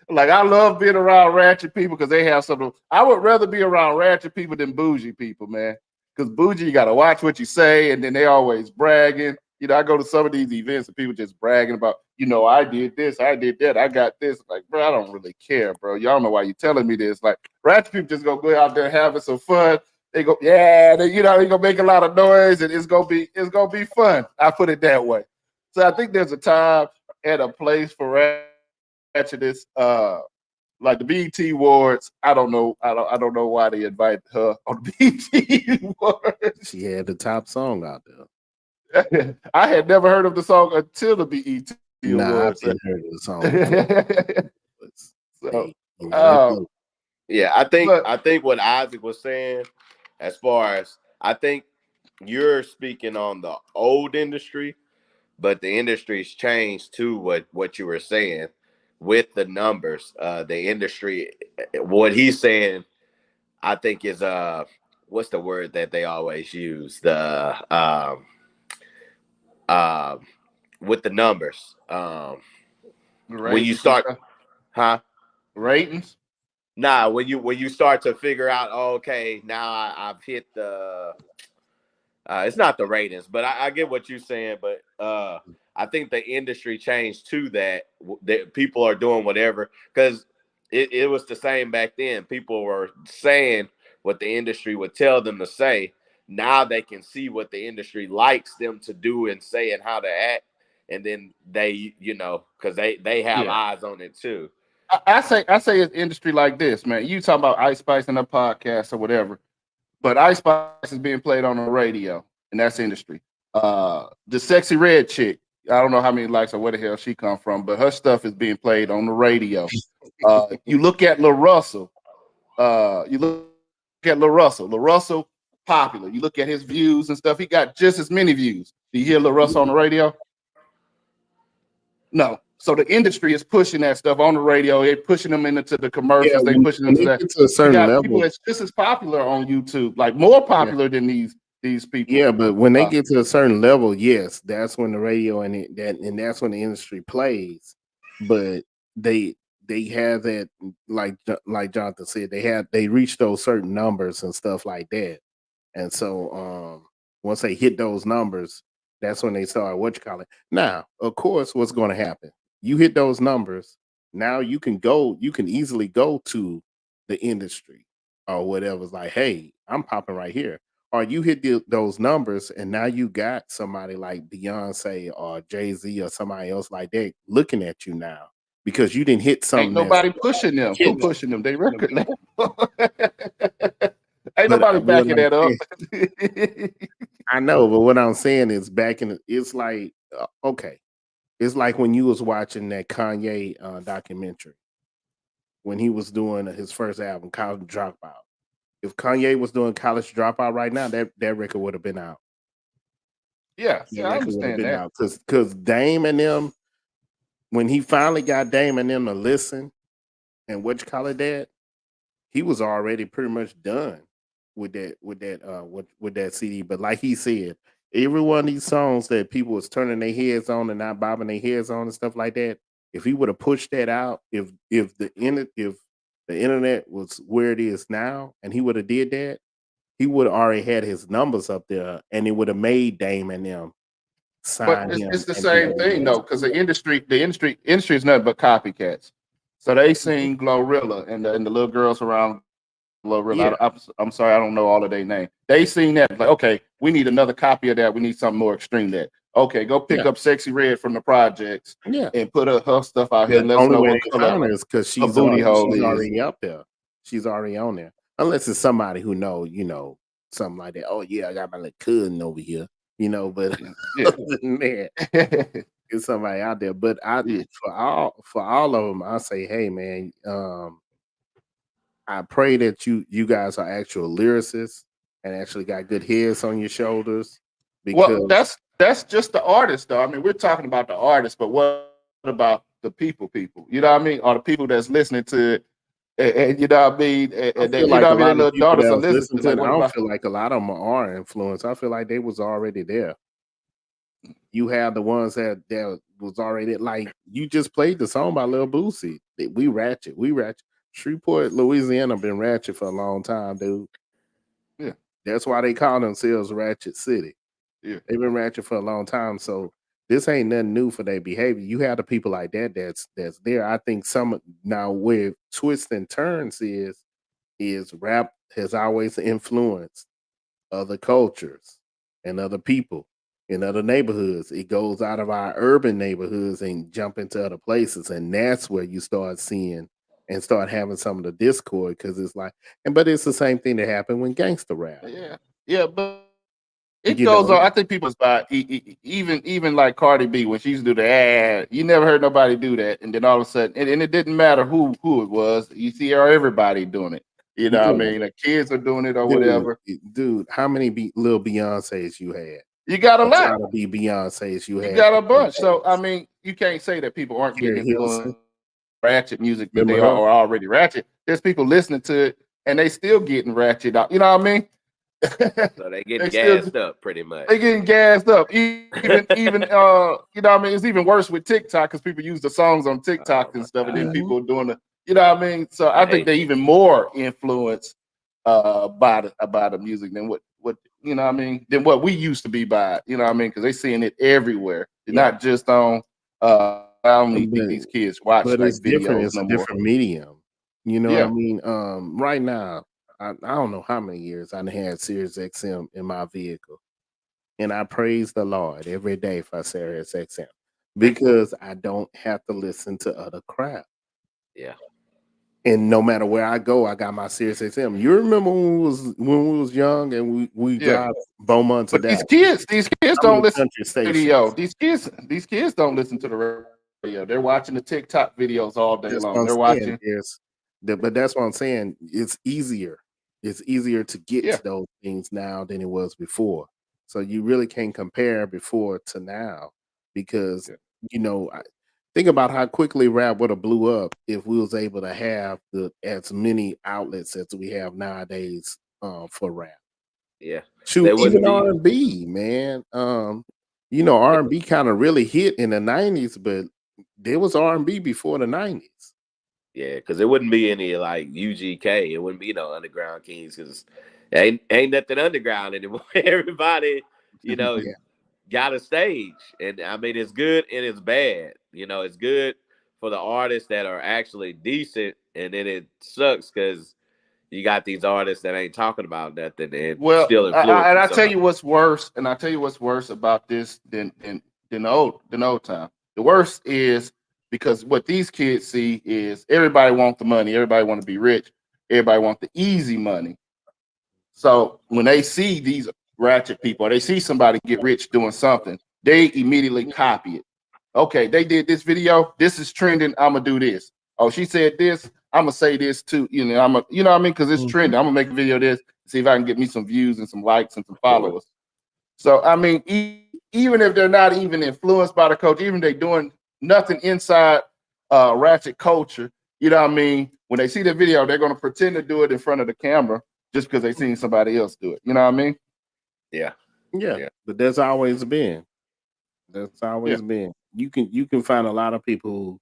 like I love being around Ratchet people because they have something. I would rather be around Ratchet people than bougie people, man. Because bougie, you got to watch what you say, and then they always bragging. I go to some of these events and people just bragging about, I did this, I did that, I got this. Like, bro, I don't really care, bro. Y'all know why you telling me this. Like, Ratchet people just go out there having some fun. They go, yeah, they gonna make a lot of noise, and it's gonna be fun. I put it that way. So I think there's a time and a place for Ratchetness. Like the BET Awards, I don't know why they invited her on the BET Awards. She had the top song out there. I had never heard of the song until the BET Awards. I didn't heard of the song. Yeah, I think what Isaac was saying, as far as, I think you're speaking on the old industry, but the industry's changed to what you were saying with the numbers. The industry, what he's saying, I think is what's the word that they always use? The with the numbers. When you start, ratings. Nah, when you start to figure out, okay, now I've hit the. It's not the ratings, but I get what you're saying. But I think the industry changed to that people are doing whatever, because it was the same back then. People were saying what the industry would tell them to say. Now they can see what the industry likes them to do and say and how to act, and then they, because they have eyes on it too. I say it's industry like this, man. You talking about Ice Spice in a podcast or whatever, but Ice Spice is being played on the radio, and that's industry. The Sexy Red chick, I don't know how many likes or where the hell she come from, but her stuff is being played on the radio. You look at La Russell. La Russell popular. You look at his views and stuff, he got just as many views. Do you hear Lil Russ on the radio? No. So the industry is pushing that stuff on the radio. They're pushing them into the Yeah, commercials. They pushing them when to it that. gets to a You certain got people level, that's just as popular on YouTube, like more yeah, popular than these people. yeah, but when they Uh, get to a certain level, yes, that's when the radio and that's when the industry plays. But they they have that, like Jonathan said, they reach those certain numbers and stuff like that. And so once they hit those numbers, that's when they start what you call it. Now, of course, what's going to happen? You hit those numbers, now you can easily go to the industry or whatever's like, hey, I'm popping right here. Or you hit those numbers and now you got somebody like Beyonce or Jay-Z or somebody else like that looking at you now because you didn't hit ain't something that's nobody pushing them. Who hitting. pushing them? They record label. Ain't But nobody what backing I'm that up. saying, I know, but what I'm saying is it's like okay, it's like when you was watching that Kanye documentary when he was doing his first album, College Dropout. If Kanye was doing College Dropout right now, that record would have been out. Yeah, That yeah, I record would have understand been that. out because Dame and them, when he finally got Dame and them to listen and what you call it that, he was already pretty much done with that CD. But like he said, every one of these songs that people was turning their heads on and not bobbing their heads on and stuff like that, if he would have pushed that out, if the internet was where it is now and he would have did that, he would have already had his numbers up there and it would have made Dame and them But sign it's him the and do same their thing best. though, because the industry is nothing but copycats. So they sing Glorilla and the little girls around Yeah. Glorilla. I'm sorry, I don't know all of their name. They seen that like, okay, we need another copy of that. We need something more extreme. That okay, go pick Yeah. up Sexy Red from the projects Yeah. and put her stuff out here The and let us only know way what they color found her is because her booty hole she's is. already up there. She's already on there. Unless it's somebody who know, something like that. Oh yeah, I got my little cousin over here, but Yeah, other than that, it's somebody out there. But I yeah. for all of them, I say, hey man, I pray that you guys are actual lyricists and actually got good heads on your shoulders Well, because that's just the artist, though. I mean, we're talking about the artist, but what about the people? People, you know what I mean? Or the people that's listening to it, and you know what I mean? I And feel that, you like know a what I mean? Their lot of little people daughters that are was listening. listening to Like, it, I what don't about? feel like a lot of them are influenced. I feel like they was already there. You have the ones that was already like you just played the song by Lil Boosie. We ratchet. Shreveport, Louisiana, been ratchet for a long time, dude. Yeah, That's why they call themselves Ratchet City. yeah. They've been ratchet for a long time, so this ain't nothing new for their behavior. You have the people like that that's there. I think some now where twists and turns is rap has always influenced other cultures and other people in other neighborhoods. It goes out of our urban neighborhoods and jump into other places, and that's where you start seeing and start having some of the discord because it's like, but it's the same thing that happened when gangster rap. Yeah, yeah, but it You goes know, on. I think people's by even like Cardi B when she used to do the you never heard nobody do that, and then all of a sudden, and it didn't matter who it was. You see everybody doing it. You know what I dude, mean? The kids are doing it or dude, whatever. dude, how many little Beyonces you had? You got a Or try lot. to be Beyonces you You had got a back in the bunch. So I days. mean, you can't say that people aren't getting Carrie influenced Hilson, ratchet music that they remember her? are already ratchet. There's people listening to it and they still getting ratchet out. You know what I mean? So they getting they still gassed up pretty much. they getting gassed up. Even you know what I mean? It's even worse with TikTok because people use the songs on Oh TikTok and my stuff, and then god, Mhm. people are doing the you know what I mean? So I I think hate they TikTok. even more influenced by the music than what you know what I mean than what we used to be by it, you know what I mean? Because they seeing it everywhere. It's Yeah, not just on I don't need But these kids watch but like it's different. videos It's no a more. different medium. You know what I Yeah. mean? Right now, I don't know how many years I done had Sirius XM in my vehicle, and I praise the Lord every day for Sirius XM because I don't have to listen to other crap. yeah. And no matter where I go, I got my Sirius XM. You remember when we was young and we Yeah. drive Beaumont to But Dallas? these kids How many don't listen country to the radio. stations? These kids don't listen to the radio. They're watching the TikTok videos all day That's what long. I'm They're saying. watching But that's what I'm saying. It's easier. It's easier to get Yeah. to those things now than it was before. So you really can't compare before to now because Yeah. think about how quickly rap would have blew up if we was able to have the as many outlets as we have nowadays for rap. Yeah, Shoot, they even wouldn't be. R&B, man. R&B kind of really hit in the 90s, but there was R&B before the 90s. Yeah, because it wouldn't be any like UGK. It wouldn't be no underground kings because ain't nothing underground anymore. Everybody, you know, Yeah. got a stage, and I mean it's good and it's bad. It's good for the artists that are actually decent, and then it sucks because you got these artists that ain't talking about nothing and Well, still and influencing I tell you somebody. what's worse, about this than the old time. The worst is because what these kids see is everybody want the money, everybody want to be rich, everybody want the easy money. So when they see these ratchet people, or they see somebody get rich doing something, they immediately copy it. Okay, they did this video. This is trending. I'm gonna do this. Oh, she said this. I'm gonna say this too. You know what I mean? Because it's Mhm. trending. I'm gonna make a video of this. See if I can get me some views and some likes and some Of course. followers. So I mean, even if they're not even influenced by the coach, even if they're doing nothing inside ratchet culture, you know what I mean? When they see the video, they're gonna pretend to do it in front of the camera just because they seen somebody else do it. You know what I mean? Yeah, Yeah, yeah, but that's always been. That's Yeah, always been. You can find a lot of people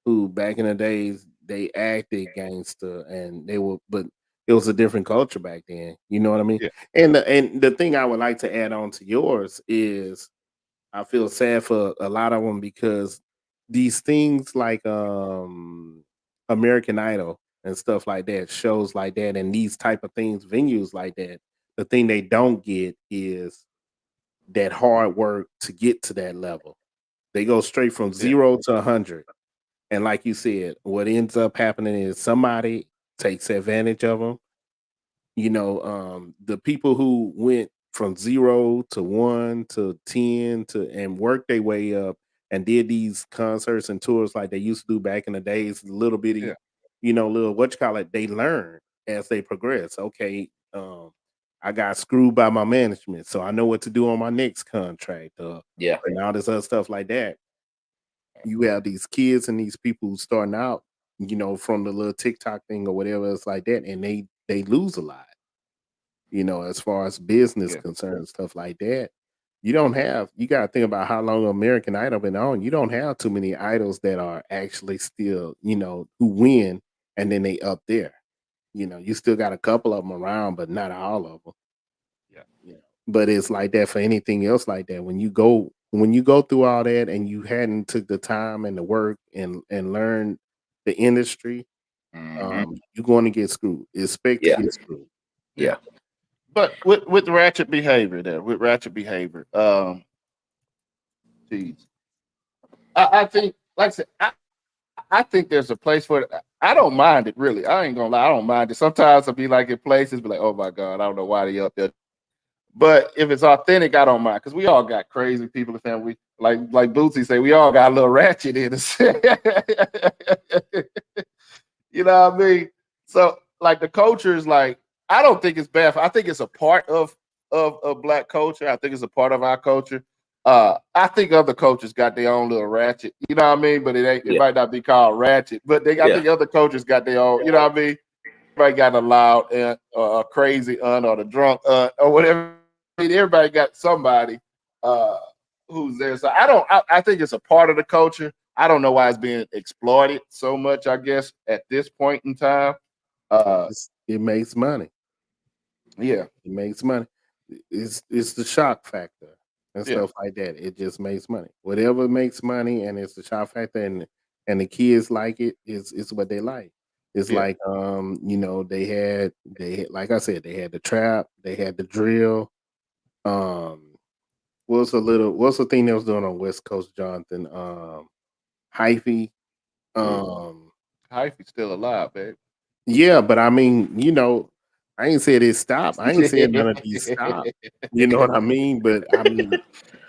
who back in the days they acted gangster and they were, but it was a different culture back then. You know what I mean? yeah, And the thing I would like to add on to yours is I feel sad for a lot of them because these things like American Idol and stuff like that, shows like that, and these type of things, venues like that. The thing they don't get is that hard work to get to that level. They go straight from yeah, 0 to 100. And like you said, what ends up happening is somebody takes advantage of them. The people who went from 0 to 1 to 10 to and worked their way up and did these concerts and tours like they used to do back in the days, little yeah, bitty, little what you call it, they learn as they progress. Okay, I got screwed by my management, so I know what to do on my next contract, yeah, and all this other stuff like that. You have these kids and these people who starting out, from the little TikTok thing or whatever it's like that, and they lose a lot, as far as business yeah, concerned, stuff like that. You gotta think about how long American Idol been on. You don't have too many idols that are actually still, who win and then they up there. You still got a couple of them around, but not all of them. yeah, But it's like that for anything else like that. When you go through all that and you hadn't took the time and the work and learn the industry, hmm you're going to get screwed. Expect to yeah, get screwed. yeah. yeah. But with ratchet behavior, with ratchet behavior, geez, I think, like I said, I think there's a place for it. I don't mind it really. I ain't gonna lie, I don't mind it. Sometimes I'll be like in places, be like, oh my god, I don't know why they up there. But if it's authentic, I don't mind because we all got crazy people in the family. Like Bootsy say, we all got a little ratchet in us. You know what I mean? So like the culture is like, I don't think it's bad. I think it's a part of black culture. I think it's a part of our culture. I think other cultures got their own little ratchet. You know what I mean? But it ain't. It Yeah, might not be called ratchet. But I yeah, think other cultures got their own. You know what I mean? Everybody got a loud aunt or a crazy aunt or the drunk aunt or whatever. I mean, everybody got somebody uh, who's there. So I don't. I think it's a part of the culture. I don't know why it's being exploited so much. I guess at this point in time. Uh, It makes money. yeah, It makes money. It's the shock factor and yeah, stuff like that. It just makes money. Whatever makes money and it's the shock factor and the kids like it is what they like. It's yeah, like they had like I said, they had the trap, they had the drill. Um what's the thing they was doing on West Coast, Jonathan? Hyphy. yeah. Um Hyphy's still alive, babe. Yeah, but I mean, I ain't said it stop. I ain't saying none of these stop. You know what I mean? But I mean,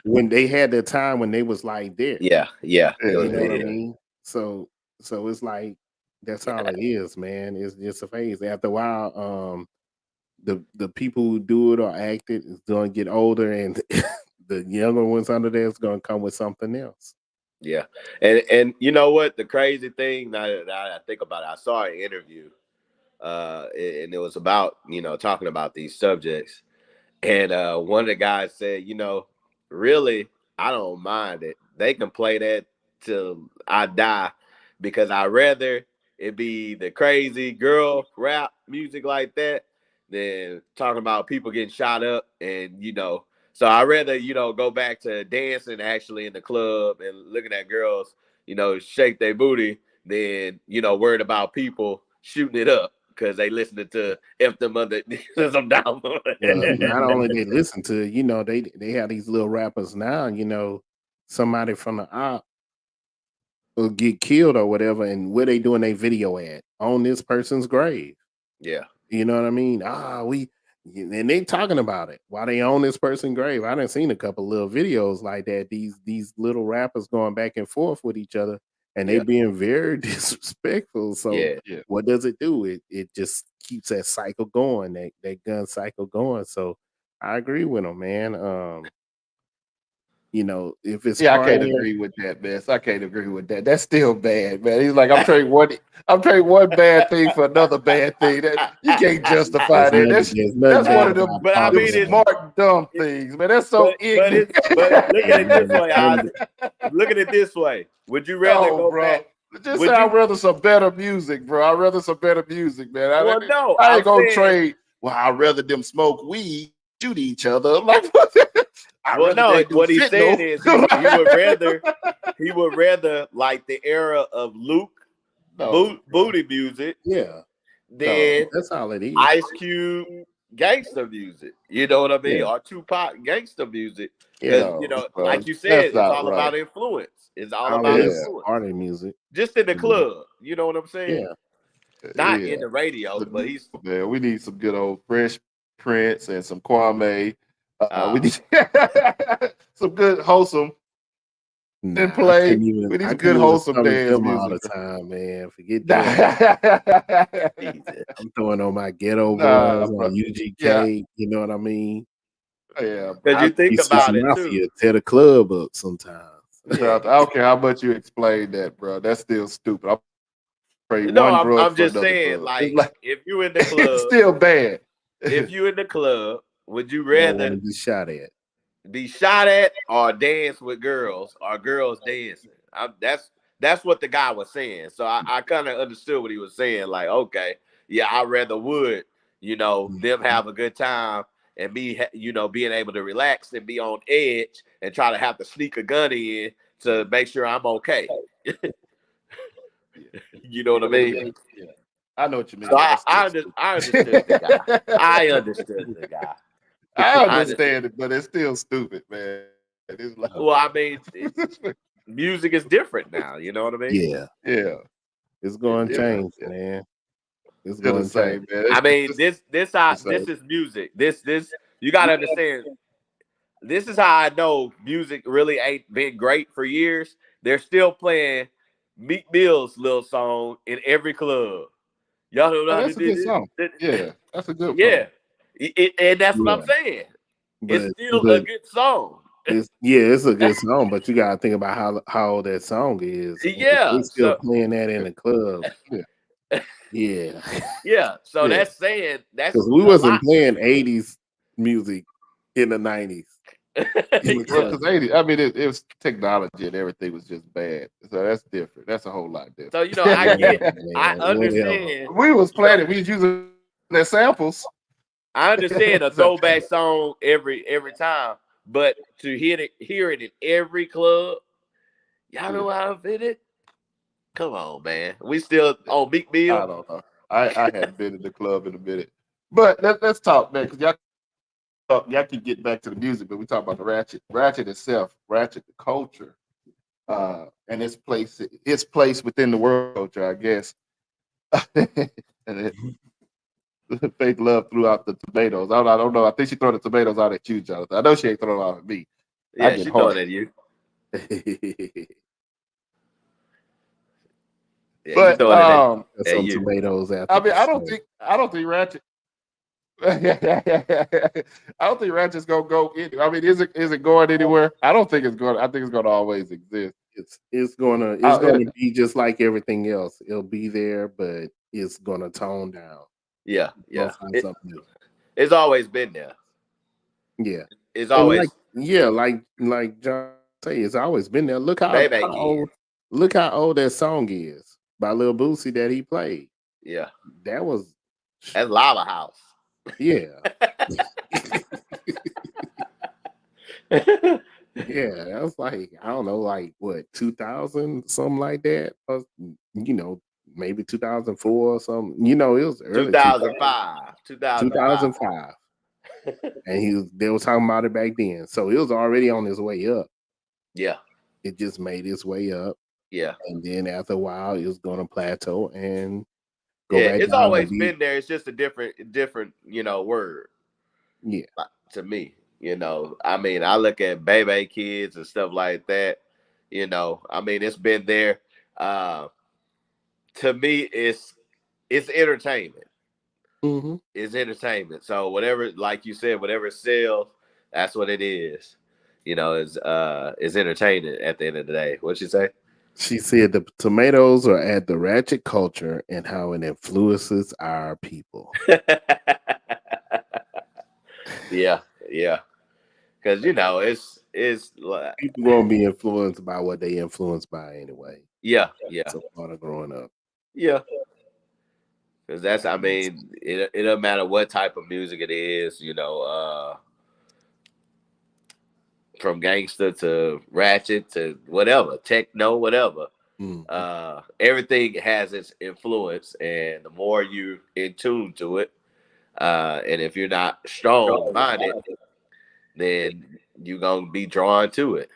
when they had the time when they was like there, yeah, yeah. It Yeah, you was know what I yeah, big. mean? So it's like that's all Yeah, it is, man. It's just a phase. After a while, the people who do it or act it is going to get older, and the younger ones under there is going to come with something else. Yeah, and you know what? The crazy thing now that I think about it, I saw an interview, and it was about talking about these subjects, and one of the guys said, really, I don't mind it. They can play that till I die, because I rather it be the crazy girl rap music like that than talking about people getting shot up, and So I rather go back to dancing actually in the club and looking at girls shake their booty than worried about people shooting it up because they listening to F them other some down. Not only they listen to it, they have these little rappers now. Somebody from the op will get killed or whatever, and where they doing a video at on this person's grave. Yeah. You know what I mean? And they talking about it while they on this person's grave. I done seen a couple little videos like that. These little rappers going back and forth with each other, and they being very disrespectful. So what does it do? It just keeps that cycle going, that gun cycle going. So I agree with them, man. If it's I can't agree with that, man. I can't agree with that. That's still bad, man. He's like, I'm trading one bad thing for another bad thing. That you can't justify that. That's one of them, but I mean, smart dumb things, man. That's so ignorant. But look at it this way, Isaac. Look at it this way. Would you rather go back? Just say I'd rather some better music, bro. I'd rather some better music, man. I ain't gonna trade. Well, I'd rather them smoke weed, shoot each other. Like, well, no, what he's saying is he would rather like the era of Luke booty music, than that's all it is. Ice Cube gangster music. You know what I mean? Or Tupac gangster music. Because like you said, it's all about influence. It's all about influence. Party music. Just in the club. You know what I'm saying? Yeah. Not in the radio, but he's we need some good old Fresh Prince and some Kwame. We need some good wholesome and play. We need some good wholesome dance music all the time, man. Forget that. I'm throwing on my ghetto boys on UGK. You know what I mean? Yeah, because you think about it too. Tear the club up sometimes. I don't care how much you explain that, bro. That's still stupid. I'm just saying, like, if you in the club, it's still bad. If you in the club, would you rather be shot at or dance with girls or girls dancing? That's what the guy was saying. So I kind of understood what he was saying. Like, okay, yeah, I rather would them have a good time and be being able to relax and be on edge and try to have to sneak a gun in to make sure I'm okay. You know what I mean? Yeah. I know what you mean. So I understood the guy. I understood the guy. I understand it, but it's still stupid, man. It's like, well, I mean, music is different now. You know what I mean? Yeah. It's going to change, man. It's going to change, man. I mean, this is music. This you got to understand. This is how I know music really ain't been great for years. They're still playing Meek Mill's little song in every club. Y'all know that's a good song. Yeah, that's a good song. Yeah. And that's what I'm saying. It's still a good song. It's a good song, but you gotta think about how that song is. Yeah, they still playing that in the club. Yeah. So that's saying because we wasn't playing 80s music in the 90s. Because 80s, I mean, it was technology and everything was just bad. So that's different. That's a whole lot different. So I understand. We was playing it. We was using their samples. I understand a throwback song every time, but to hear it in every club, y'all know how I fit it. Come on, man. We still on Big Bill. I don't know. I hadn't been in the club in a minute, but let's talk, man, because y'all keep getting back to the music, but we talk about the Ratchet itself, Ratchet the culture, and its place within the world culture, I guess. And Faith Love threw out the tomatoes. I don't know. I think she threw the tomatoes out at you, Jonathan. I know she ain't throwing them out at me. Yeah, she threw it at you. But some tomatoes after. I mean, I don't think Ratchet. I don't think Ratchet's gonna go. I mean, is it going anywhere? I don't think it's going. I think it's gonna always exist. It's gonna be just like everything else. It'll be there, but it's gonna tone down. Yeah, Gonna yeah. find something new. It's always been there. Yeah. It's And always like John say, it's always been there. Baby Kid. Look how old that song is by Lil Boosie that he played. Yeah, That was that's Lava House. yeah. Yeah, that was like, I don't know, like what, 2000, something like that. Or, maybe 2004 or something. It was early 2005. 2005. And they were talking about it back then. So it was already on its way up. Yeah, It just made its way up. yeah. And then after a while, it was going to plateau and go Yeah, back it's down always and been there. It's just a different, word yeah. to me. I mean, I look at Baby Kids and stuff like that. I mean, it's been there. To me, it's entertainment. Mm-hmm. It's entertainment. So whatever, like you said, whatever sells, that's what it is. Is entertaining at the end of the day. What'd you say? She said the tomatoes are at the Ratchet Culture and how it influences our people. Yeah, yeah. Because it's like, People won't be influenced by what they influenced by anyway. yeah, It's a part of growing up. yeah. Because I mean, it doesn't matter what type of music it is, from gangster to ratchet to whatever, techno, whatever. Everything has its influence, and the more you in tune to it, and if you're not strong minded, then you're gonna be drawn to it.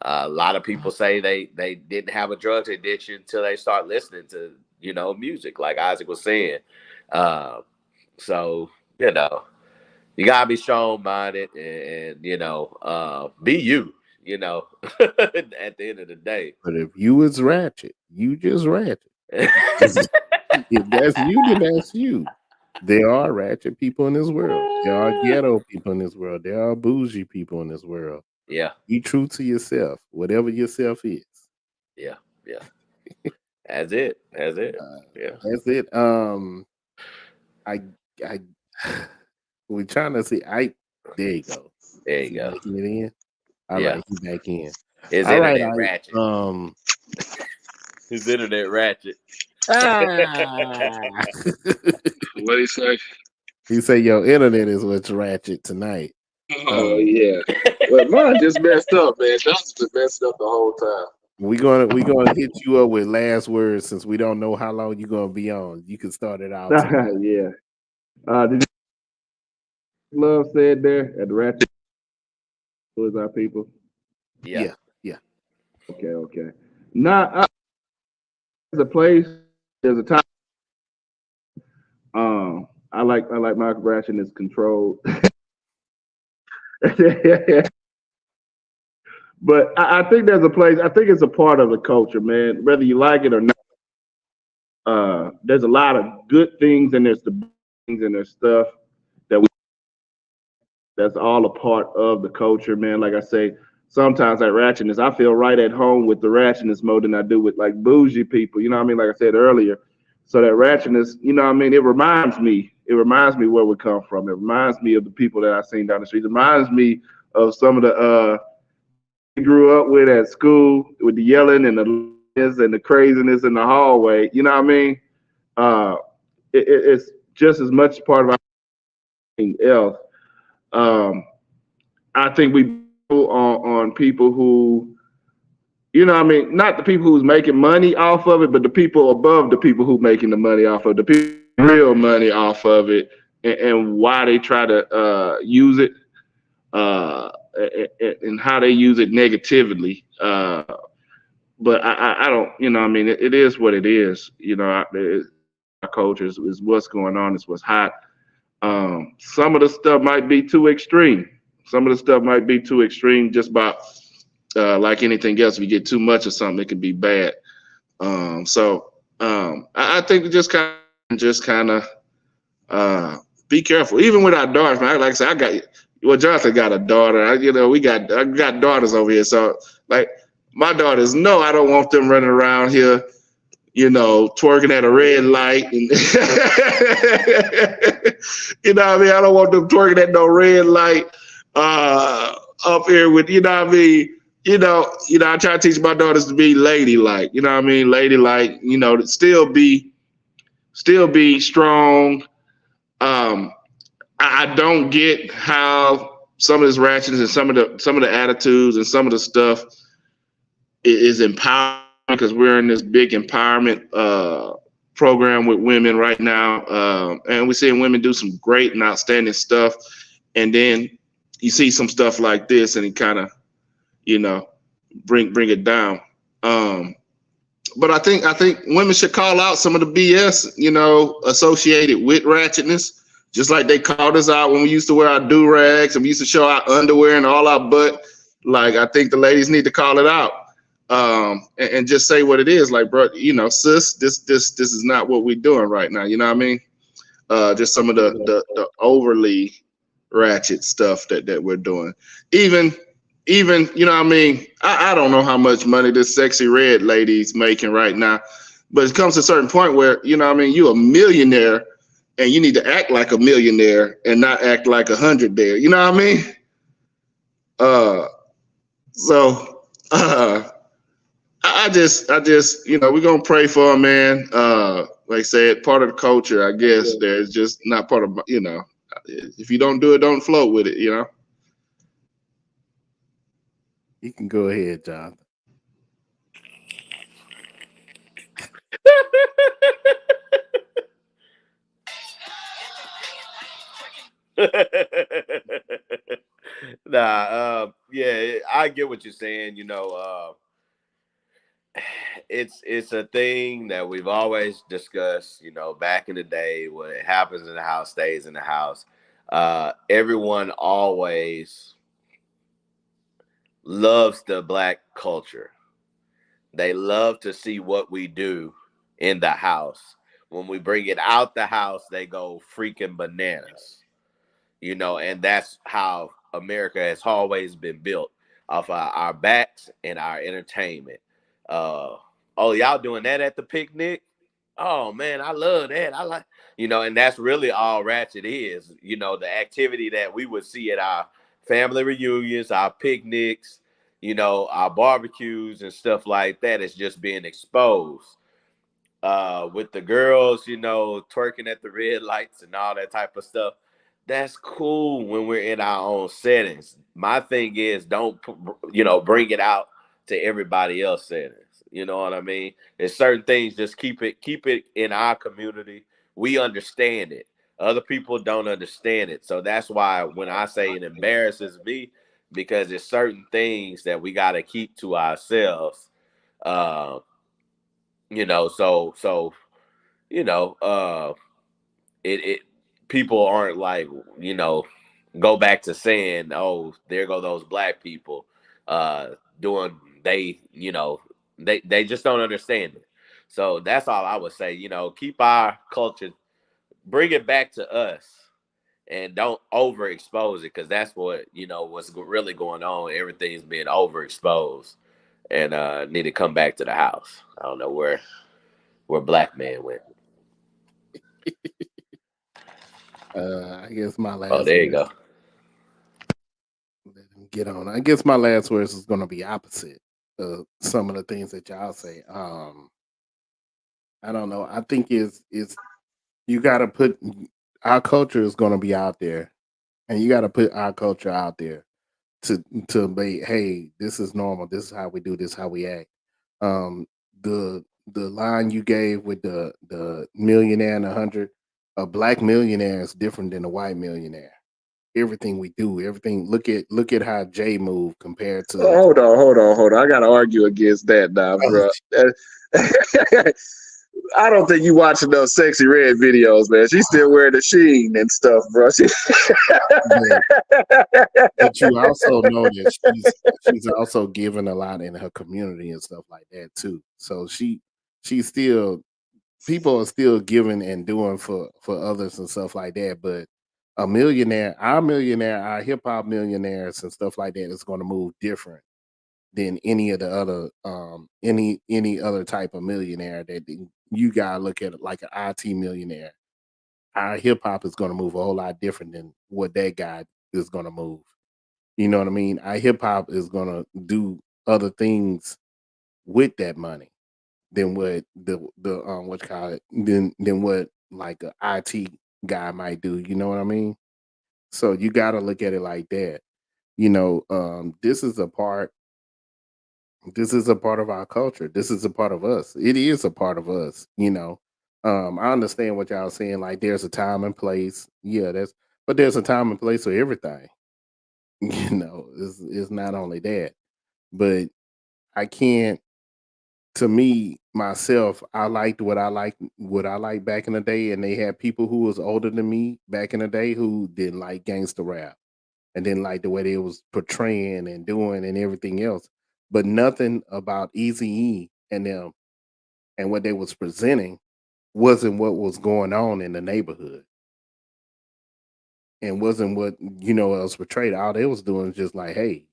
A lot of people say they didn't have a drug addiction until they start listening to music, like Isaac was saying. So you gotta be strong minded and be you. At the end of the day. But if you is ratchet, you just ratchet. If that's you, then that's you. There are ratchet people in this world. There are ghetto people in this world. There are bougie people in this world. Yeah. Be true to yourself, whatever yourself is. Yeah. Yeah. That's it. That's it. Yeah. That's it. I we're trying to see. There you go. There you go. Making it in. All right, he's back in. His All internet right, ratchet. His internet ratchet. What he say? He say your internet is what's ratchet tonight. Oh yeah. Well, mine just messed up, man. That's been messed up the whole time. We gonna hit you up with last words since we don't know how long you're gonna be on. You can start it out. Yeah. Did Love said there at the Ratchet? Who is our people? Yeah. Okay. Now, there's a place. There's a time. I like Michael Brash and his control. But I think there's a place. I think it's a part of the culture, man. Whether you like it or not, there's a lot of good things and there's the things and there's stuff that's all a part of the culture, man. Like I say, sometimes that ratchetness, I feel right at home with the ratchetness more than I do with like bougie people. You know what I mean? Like I said earlier. So that ratchetness, you know what I mean? It reminds me where we come from. It reminds me of the people that I've seen down the street. It reminds me of some of the grew up with at school with the yelling and the craziness in the hallway. You know what I mean? It's just as much part of anything else. I think we on people who, you know what I mean, not the people who's making money off of it, but the people above the people who making the money off of it, the people real money off of it, and why they try to use it, and how they use it negatively. But I don't, you know what I mean, it is what it is. You know, our culture is what's going on, it's what's hot. Some of the stuff might be too extreme. Just about like anything else. If you get too much of something, it can be bad. I think we just kind of be careful. Even with our daughters, man. Like I said, Jonathan got a daughter. I got daughters over here. So like my daughters know I don't want them running around here, twerking at a red light. And you know what I mean? I don't want them twerking at no red light up here with, you know what I mean? I try to teach my daughters to be ladylike, you know what I mean? Ladylike, to still be strong. I don't get how some of this ratchetness and some of the attitudes and some of the stuff is empowering, because we're in this big empowerment program with women right now, and we're seeing women do some great and outstanding stuff, and then you see some stuff like this, and it kind of, bring it down. But I think women should call out some of the BS, associated with ratchetness. Just like they called us out when we used to wear our do-rags and we used to show our underwear and all our butt. Like, I think the ladies need to call it out, and just say what it is. Like, bro, sis, this is not what we're doing right now. You know what I mean? Just some of the overly ratchet stuff that we're doing. Even, you know what I mean? I don't know how much money this Sexy Red lady's making right now, but it comes to a certain point where, you know what I mean, you're a millionaire and you need to act like a millionaire and not act like 100 there. You know what I mean? I just, we're gonna pray for him, man. Like I said, part of the culture, I guess. There's just not part of, if you don't do it, don't float with it, You can go ahead, John. Yeah, I get what you're saying. It's a thing that we've always discussed. Back in the day, what happens in the house stays in the house. Everyone always loves the Black culture. They love to see what we do in the house. When we bring it out the house, they go freaking bananas. And that's how America has always been built, off our backs and our entertainment. Oh, y'all doing that at the picnic? Oh man, I love that. I like, and that's really all Ratchet is. The activity that we would see at our family reunions, our picnics, our barbecues and stuff like that is just being exposed. With the girls, twerking at the red lights and all that type of stuff. That's cool when we're in our own settings. My thing is, don't bring it out to everybody else settings. You know what I mean? There's certain things, just keep it in our community. We understand it. Other people don't understand it. So that's why when I say it embarrasses me, because it's certain things that we got to keep to ourselves. So it people aren't like, go back to saying, oh, there go those Black people doing, they just don't understand it. So that's all I would say. Keep our culture, bring it back to us, and don't overexpose it, because that's what what's really going on. Everything's being overexposed, and need to come back to the house. I don't know where Black man went. I guess my last. Oh, there you go. Let him get on. I guess my last words is going to be opposite of some of the things that y'all say. I don't know. I think is you got to put our culture is going to be out there, and you got to put our culture out there to be, hey, this is normal. This is how we do this. How we act. The line you gave with the millionaire and 100, a Black millionaire is different than a white millionaire. Everything we do, everything. Look at how Jay moved compared to. Hold on. I gotta argue against that now, bro. I don't think you watching those Sexy Red videos, man. She's still wearing the sheen and stuff, bro. But you also know that she's also giving a lot in her community and stuff like that too. So she's still, people are still giving and doing for others and stuff like that. But a millionaire, our hip hop millionaires and stuff like that is going to move different than any of the other any other type of millionaire that you gotta look at it like an IT millionaire. Our hip hop is going to move a whole lot different than what that guy is going to move. You know what I mean? Our hip hop is going to do other things with that money than what the what you call it than what like a IT guy might do. You know what I mean? So you got to look at it like that. You know, this is a part of our culture. This is a part of us. It is a part of us, you know. I understand what y'all saying. Like there's a time and place. Yeah, but there's a time and place for everything. You know, it's not only that. But I can't to me, myself, I liked what I liked back in the day, and they had people who was older than me back in the day who didn't like gangster rap and didn't like the way they was portraying and doing and everything else. But nothing about Easy E and them and what they was presenting wasn't what was going on in the neighborhood and wasn't what else portrayed. All they was doing is just like, hey,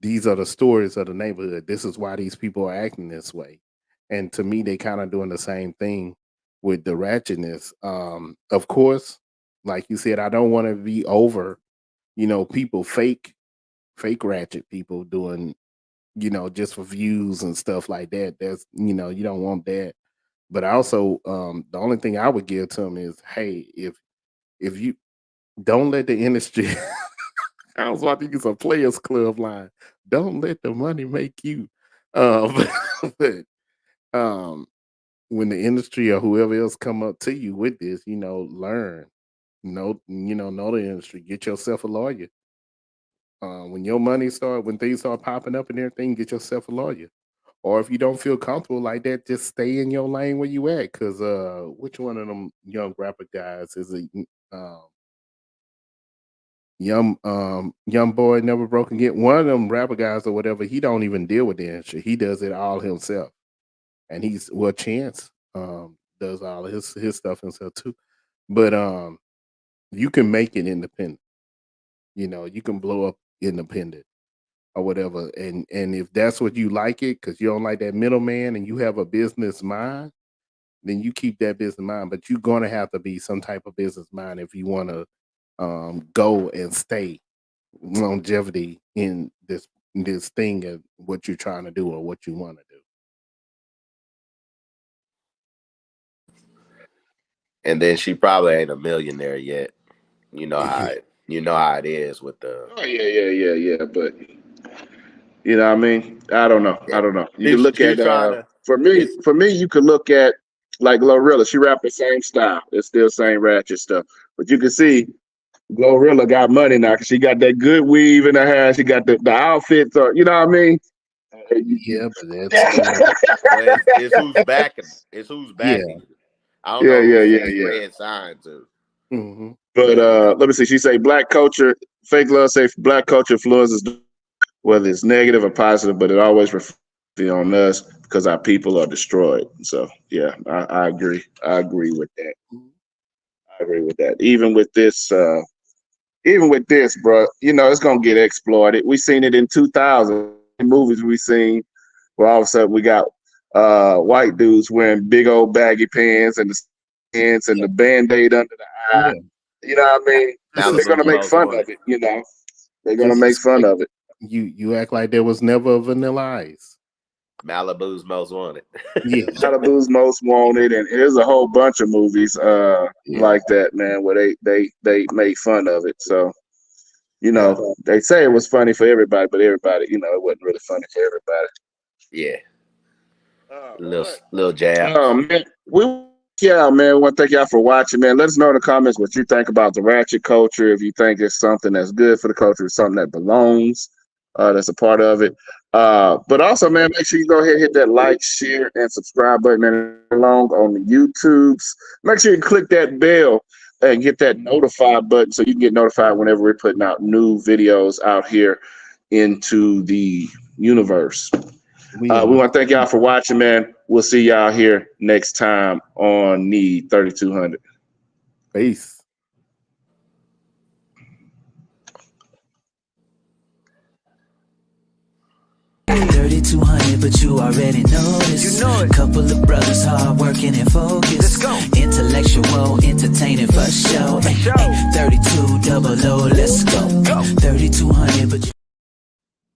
these are the stories of the neighborhood. This is why these people are acting this way. And to me, they kind of doing the same thing with the ratchetness. Of course, like you said, I don't want to be over, people fake ratchet people doing, just for views and stuff like that. That's you don't want that. But also, the only thing I would give to them is, hey, if you don't let the industry, I was about to use a Players Club line. Don't let the money make you. But um, when the industry or whoever else come up to you with this, learn, know the industry. Get yourself a lawyer. When things start popping up and everything, get yourself a lawyer. Or if you don't feel comfortable like that, just stay in your lane where you at. Cause which one of them young rapper guys is a young boy never broke again? One of them rapper guys or whatever, he don't even deal with the industry. He does it all himself. And Chance does all of his stuff himself too. But you can make it independent. You can blow up independent or whatever. And if that's what you like it, because you don't like that middleman and you have a business mind, then you keep that business mind. But you're gonna have to be some type of business mind if you want to go and stay longevity in this thing of what you're trying to do or what you want to do. And then she probably ain't a millionaire yet. You know how it is with the. Oh yeah. But you know what I mean? I don't know. Yeah. You can look She's at trying to. It's for me, you could look at like Glorilla. She rap the same style. It's still same ratchet stuff. But you can see Glorilla got money now because she got that good weave in her hair. She got the outfits. Or, you know what I mean? Yeah, but that's well, it's who's backing. It's who's yeah. backing. I don't know who Sexy Yeah. Red signed to. Mm-hmm. But But let me see. She say black culture, fake love say black culture influences whether it's negative or positive, but it always reflects on us because our people are destroyed. So yeah, I agree. I agree with that. I agree with that. Even with this, bro, it's gonna get exploited. We seen it in 2000 movies. We seen where all of a sudden we got white dudes wearing big old baggy pants and the pants and the band-aid under the eye. Yeah. You know what I mean? They're gonna Malibu's make most fun wanted. of it. They're gonna Just make fun like of it. you act like there was never a Vanilla Ice. Malibu's most wanted. Yeah. Malibu's Most Wanted, and there's a whole bunch of movies Yeah. like that, man, where they made fun of it. So Yeah, they say it was funny for everybody, but everybody, it wasn't really funny for everybody. yeah. All Little right. jabs. Man, man, we want to thank y'all for watching, man. Let us know in the comments what you think about the ratchet culture. If you think it's something that's good for the culture, it's something that belongs, that's a part of it. But also, man, make sure you go ahead and hit that like, share, and subscribe button, man, along on the YouTubes. Make sure you click that bell and get that notify button so you can get notified whenever we're putting out new videos out here into the universe. We want to thank y'all for watching, man. We'll see y'all here next time on the 3200. Peace. 3200, but you already know this. You know it. Couple of brothers hard working and focused. Let's go. Intellectual, entertaining for show. 32 double O, let's go. 3200, but you